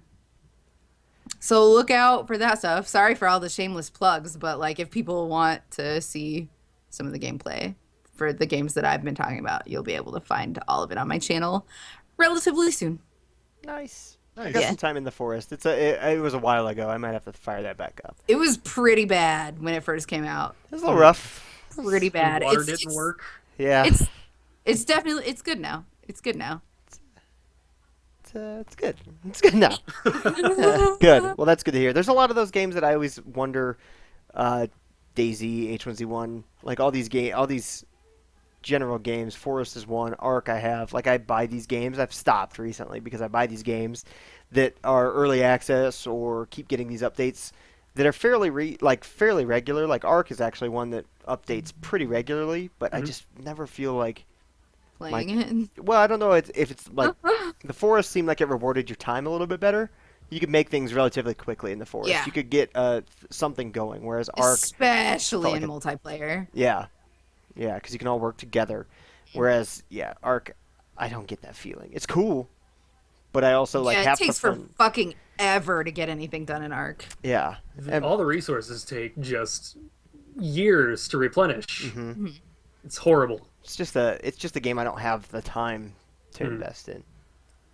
So look out for that stuff. Sorry for all the shameless plugs, but like if people want to see some of the gameplay for the games that I've been talking about, you'll be able to find all of it on my channel relatively soon. Nice. I Nice. got Yeah. some time in the forest. It was a while ago. I might have to fire that back up. It was pretty bad when it first came out. It was a little rough. Pretty bad. The water didn't work. Yeah. It's definitely it's good now. It's good now. It's good. It's good now. Good. Well, that's good to hear. There's a lot of those games that I always wonder. Daisy, H1Z1, like all these general games. Forest is one. Ark I have. Like I buy these games. I've stopped recently because I buy these games that are early access or keep getting these updates that are fairly regular. Like Ark is actually one that updates pretty regularly, but I just never feel like Playing it. well, I don't know if it's like the forest seemed like it rewarded your time a little bit better. You could make things relatively quickly in the forest. Yeah. You could get something going, whereas Ark, Especially in felt multiplayer. yeah, because you can all work together. Whereas, Ark, I don't get that feeling. It's cool, but I also like Yeah, it half the takes for fun. fucking ever to get anything done in Ark. Yeah, and, All the resources take just years to replenish. Mm-hmm. It's horrible. it's just a game I don't have the time to invest in.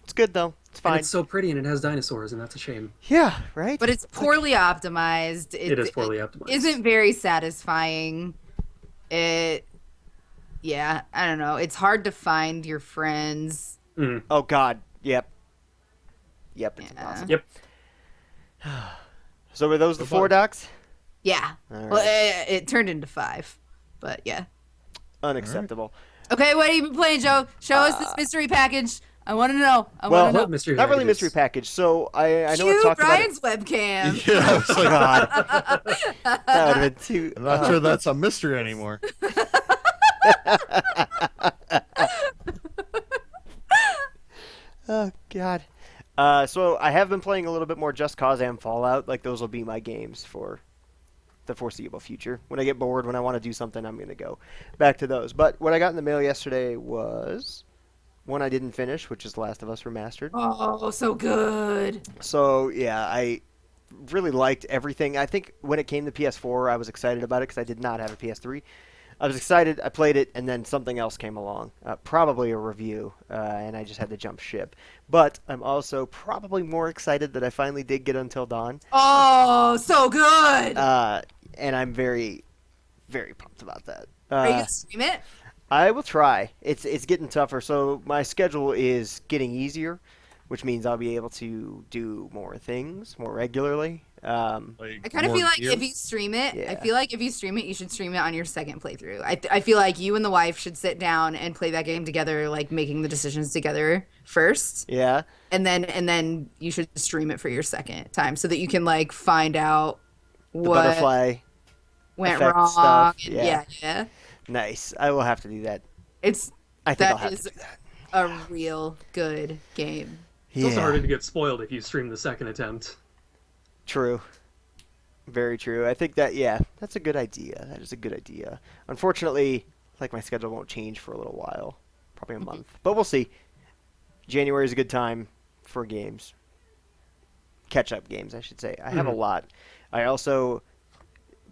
It's good though. It's And fine. it's so pretty and it has dinosaurs, and that's a shame. Yeah, right. But it's poorly optimized. It is poorly optimized. Isn't very satisfying. I don't know. It's hard to find your friends. Oh God. Yep. It's Yeah. impossible. Yep. So were those the No 4 fun. docs? Yeah. All Well, right. it turned into 5, but yeah. Unacceptable. Okay, what have you been playing, Joe? Show us this mystery package. I want to know. I Well, want to know. What mystery Not really packages? mystery package. So I know I Cue talked about it. Brian's webcam. Yeah, I was like, God. That would have been too. I'm not sure that's a mystery anymore. Oh God. So I have been playing a little bit more Just Cause and Fallout. Like those will be my games for the foreseeable future. When I get bored, when I want to do something, I'm gonna go back to those. But what I got in the mail yesterday was one I didn't finish, which is The Last of Us Remastered. Oh, so good. So yeah, I really liked everything. I think when it came to PS4, I was excited about it because I did not have a PS3. I was excited. I played it, and then something else came along, probably a review, and I just had to jump ship. But I'm also probably more excited that I finally did get Until Dawn, Oh, so good. and I'm very, very pumped about that. Are you gonna stream it? I will try. It's getting tougher, so my schedule is getting easier, which means I'll be able to do more things more regularly. I kind of feel like if you stream it, I feel like if you stream it, you should stream it on your second playthrough. I feel like you and the wife should sit down and play that game together, like making the decisions together first. Yeah. And then you should stream it for your second time so that you can like find out The what butterfly went effect wrong. stuff. Yeah. Nice. I will have to do that. I think That I'll have is to do that. a real good game. It's also harder to get spoiled if you stream the second attempt. True. Very true. I think that, yeah, that's a good idea. That is a good idea. Unfortunately, like my schedule won't change for a little while. Probably a month. But we'll see. January is a good time for games. Catch-up games, I should say. I have a lot. I also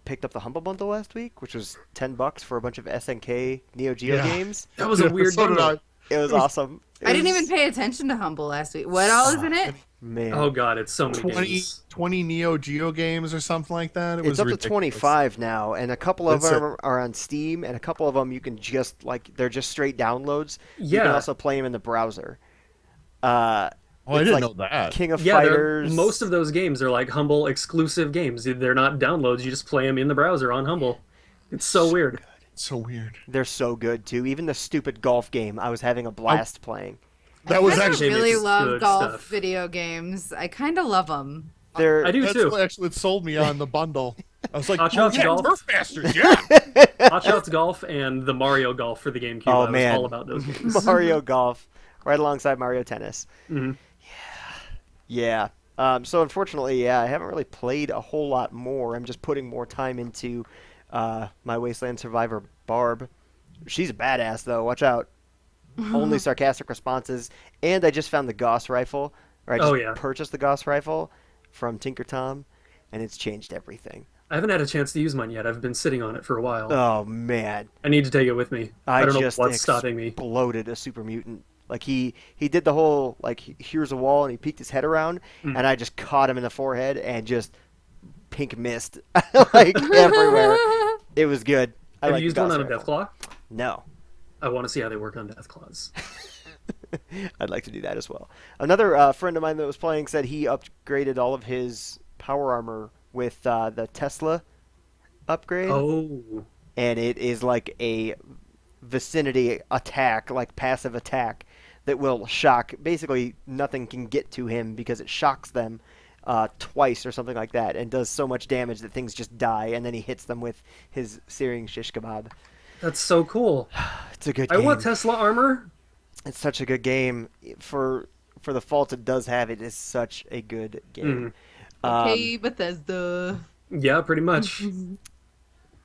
picked up the Humble Bundle last week, which was $10 for a bunch of SNK Neo Geo games. That was a weird So did bundle. It was awesome. I didn't even pay attention to Humble last week. What all is in it? Man. Oh god, it's so many 20, games. 20 Neo Geo games or something like that. It It's was up to ridiculous. 25 now, and a couple of That's it. them are on Steam, and a couple of them you can just, like, they're just straight downloads. You can Yeah. also play them in the browser. Oh, I It's didn't like know that. King of Yeah, Fighters. most of those games are like Humble exclusive games. They're not downloads. You just play them in the browser on Humble. It's so weird. So weird. They're so good, too. Even the stupid golf game, I was having a blast playing. That was I actually really makes love good golf stuff. video games. I kind of love them. They're I do that's too. actually what sold me on the bundle. I was like, Hot oh, Shots yeah, Golf. Turf Masters, yeah. Hot Shots Golf and the Mario Golf for the GameCube. Oh, I was man. all about those games. Mario Golf, right alongside Mario Tennis. Mhm. Yeah. So unfortunately, yeah, I haven't really played a whole lot more. I'm just putting more time into my Wasteland Survivor Barb. She's a badass, though. Watch out. Only sarcastic responses. And I just found the Gauss rifle, or I just Oh, yeah. purchased the Gauss rifle from Tinker Tom, and it's changed everything. I haven't had a chance to use mine yet. I've been sitting on it for a while. Oh, man. I need to take it with me. I don't know just what's stopping me. exploded a super mutant. Like he did the whole like here's a wall and he peeked his head around Mm. and I just caught him in the forehead and just pink mist like everywhere. It was good. I Have like you used the one on a Gauss rifle. Deathclaw? No. I want to see how they work on Deathclaws. I'd like to do that as well. Another friend of mine that was playing said he upgraded all of his power armor with the Tesla upgrade. Oh. And it is like a vicinity attack, like passive attack, that will shock. Basically, nothing can get to him because it shocks them twice or something like that, and does so much damage that things just die. And then he hits them with his searing shish kebab. That's so cool. It's a good I game. want Tesla armor. It's such a good game for the faults it does have. It is such a good game. Okay, Bethesda. Yeah, pretty much.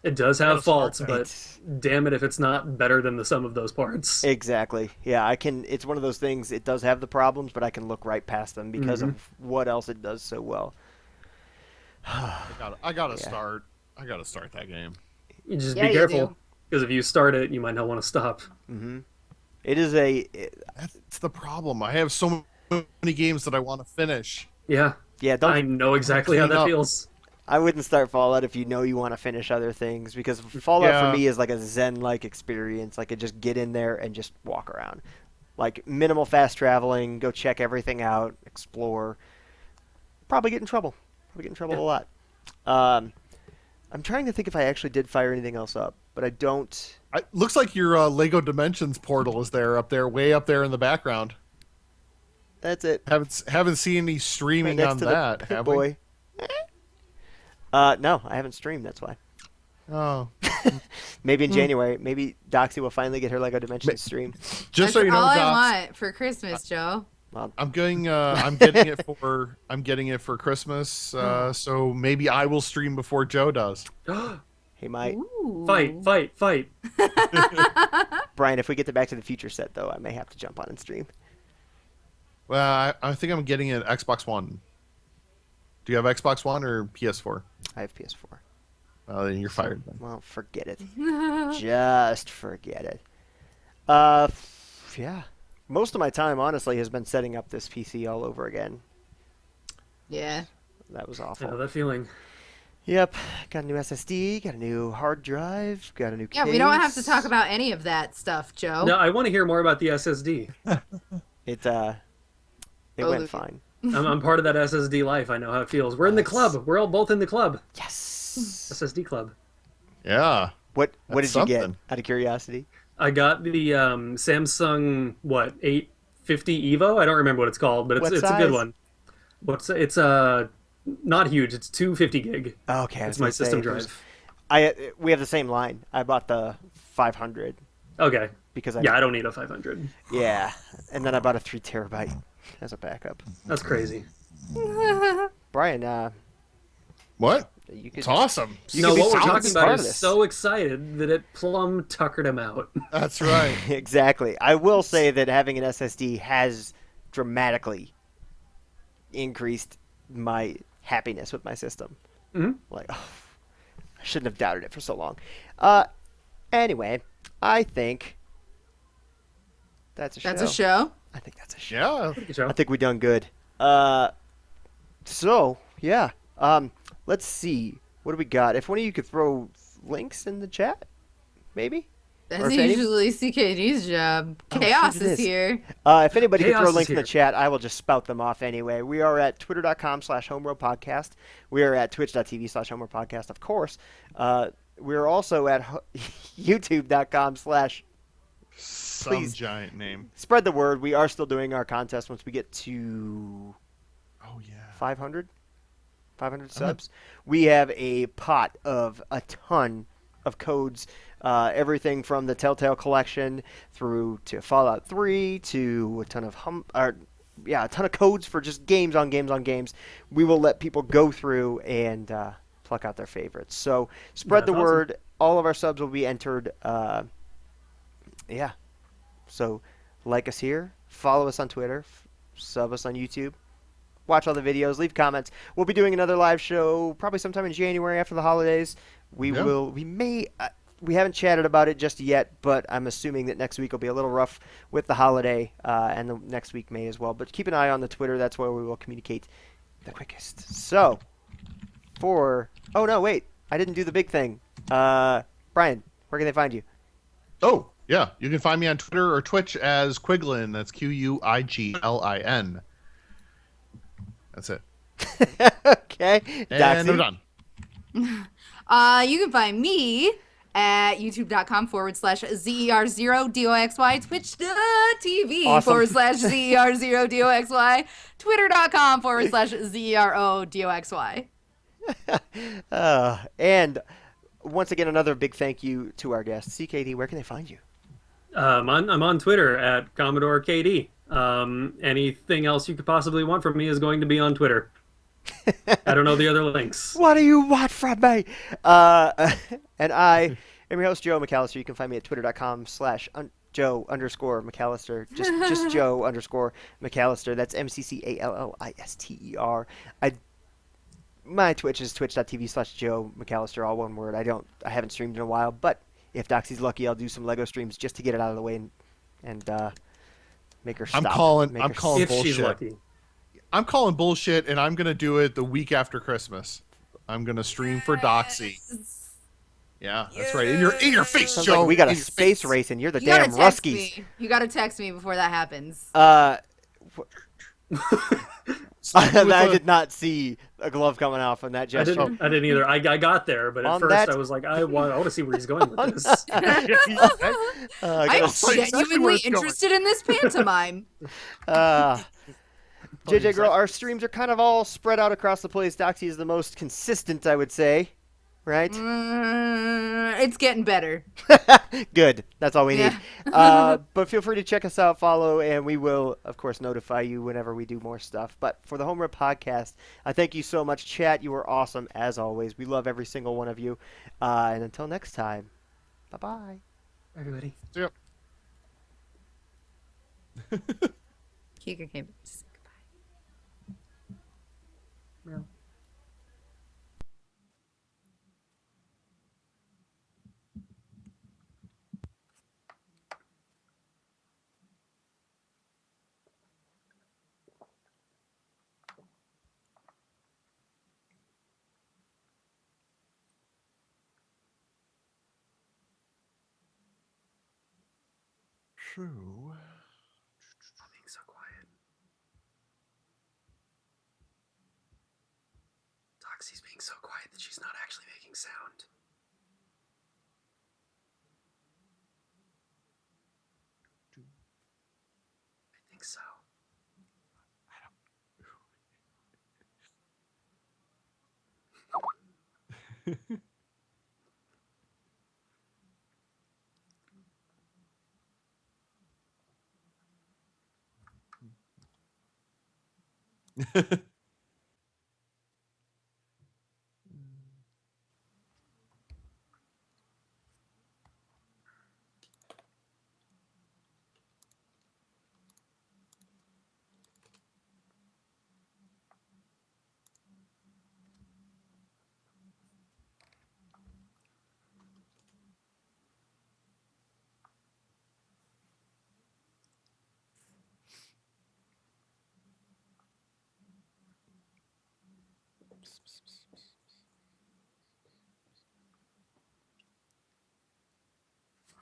It does have faults, but It's- damn it if it's not better than the sum of those parts. Exactly. Yeah, I can. It's one of those things. It does have the problems, but I can look right past them because of what else it does so well. I gotta start. I gotta start that game. You just Yeah, be you careful, do. because if you start it, you might not want to stop. It is a. That's the problem. I have so many games that I want to finish. Yeah, Yeah, don't. I know exactly how clean that up. feels. I wouldn't start Fallout if you know you want to finish other things because Fallout Yeah. for me is like a Zen-like experience. Like, I just get in there and just walk around. Like, minimal fast traveling, go check everything out, explore. Probably get in trouble. A lot. I'm trying to think if I actually did fire anything else up, but I don't. Looks like your Lego Dimensions portal is way up there in the background. That's it. Haven't seen any Right streaming next on to that, the have we? boy. No, I haven't streamed. That's why. Oh, Maybe in January. Maybe Doxy will finally get her Lego Dimensions stream. just so you know, all I Doc, want for Christmas, Joe. Well, I'm going. I'm getting it for. I'm getting it for Christmas. So maybe I will stream before Joe does. he might. Ooh. Fight. Brian, if we get the Back to the Future set, though, I may have to jump on and stream. Well, I think I'm getting an Xbox One. Do you have Xbox One or PS4? I have PS4. Well, then you're fired. Then. Well, forget it. Just forget it. Yeah. Most of my time, honestly, has been setting up this PC all over again. Yeah. That was I know awful. that feeling. Yep. Got a new SSD, got a new hard drive, got a new case. Yeah, we don't have to talk about any of that stuff, Joe. No, I want to hear more about the SSD. It Oh, went Luke. fine. I'm part of that SSD life. I know how it feels. We're in the club. We're all both in the club. Yes. SSD club. Yeah. What That's did you get? something. Out of curiosity. I got the Samsung 850 Evo. I don't remember what it's called, but What it's a size? good one. It's not huge. It's 250 gig. Okay, I was It's my gonna say, system if it was- drive. we have the same line. I bought the 500 Okay. because I Yeah, I don't need a 500. yeah, and then I bought a 3 terabyte as a backup. That's crazy. Brian, What? you could It's awesome. You No, could be what we're part talking of about this. is so excited that it plumb tuckered him out. That's right. exactly. I will say that having an SSD has dramatically increased my happiness with my system. Mhm. Like, oh, I shouldn't have doubted it for so long. Anyway, I think that's a show. That's a show. I think that's a show. Yeah. Good show. I think we done good. So yeah. Let's see. What do we got? If one of you could throw links in the chat, maybe. Or That's if any- usually CKD's job. Oh, Chaos shoot, it is is. here. If anybody could Chaos throw is links in the here. chat, I will just spout them off anyway. We are at twitter.com/Homerow Podcast. We are at twitch.tv/Homerow Podcast, of course. We are also at youtube.com/ Some Please. giant name. spread the word. We are still doing our contest once we get to Oh yeah. 500 subs. We have a pot of a ton of codes, everything from the Telltale Collection through to Fallout 3 to a ton of a ton of codes for just games on games on games. We will let people go through and pluck out their favorites. So spread That's the word. All of our subs will be entered. Yeah. So like us here, follow us on Twitter, sub us on YouTube. Watch all the videos, leave comments. We'll be doing another live show probably sometime in January after the holidays. We haven't chatted about it just yet, but I'm assuming that next week will be a little rough with the holiday, and the next week may as well. But keep an eye on the Twitter. That's where we will communicate the quickest. So, oh no, wait. I didn't do the big thing. Brian, where can they find you? Oh yeah. You can find me on Twitter or Twitch as Quiglin. That's Quiglin. That's it. Okay. And Doxy? I'm done. You can find me at youtube.com/ZER0DOXY, twitch.tv Awesome. /ZER0DOXY, twitter.com/ZERODOXY. And once again, another big thank you to our guest. CKD, where can they find you? I'm on Twitter at Commodore KD. Anything else you could possibly want from me is going to be on Twitter. I don't know the other links. What do you want from me? And I am your host, Joe McAllister. You can find me at twitter.com/Joe_McAllister. Just Joe_McAllister. That's MCCALLISTER. My Twitch is twitch.tv/Joe McAllister, all one word. I haven't streamed in a while, but if Doxy's lucky, I'll do some Lego streams just to get it out of the way and make her stop. I'm calling If bullshit. she's lucky. I'm calling bullshit, and I'm gonna do it the week after Christmas. I'm gonna stream for Doxy. Yeah, that's right. In your face, Sounds Joe. like we got a In your space face. race, and you're the You gotta damn text Ruskies. me. You gotta text me before that happens. I did not see a glove coming off on that I gesture. didn't either. I got there, but at On first that- I was like, I want to see where he's going with this. I'm exactly genuinely where it's going. interested in this pantomime. JJ Girl, our streams are kind of all spread out across the place. Doxy is the most consistent, I would say. right? It's getting better. Good. That's all we need. Yeah. But feel free to check us out, follow, and we will, of course, notify you whenever we do more stuff. But for the Homerow Podcast, I thank you so much, chat. You were awesome, as always. We love every single one of you. And until next time, bye-bye. Everybody. Yep. Kika came to say goodbye. Yeah. True. Stop being so quiet. Toxie's being so quiet that she's not actually making sound. I think so.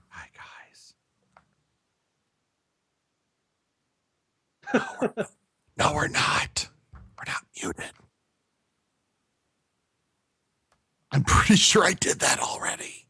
Hi, guys. No, we're not. We're not muted. I'm pretty sure I did that already.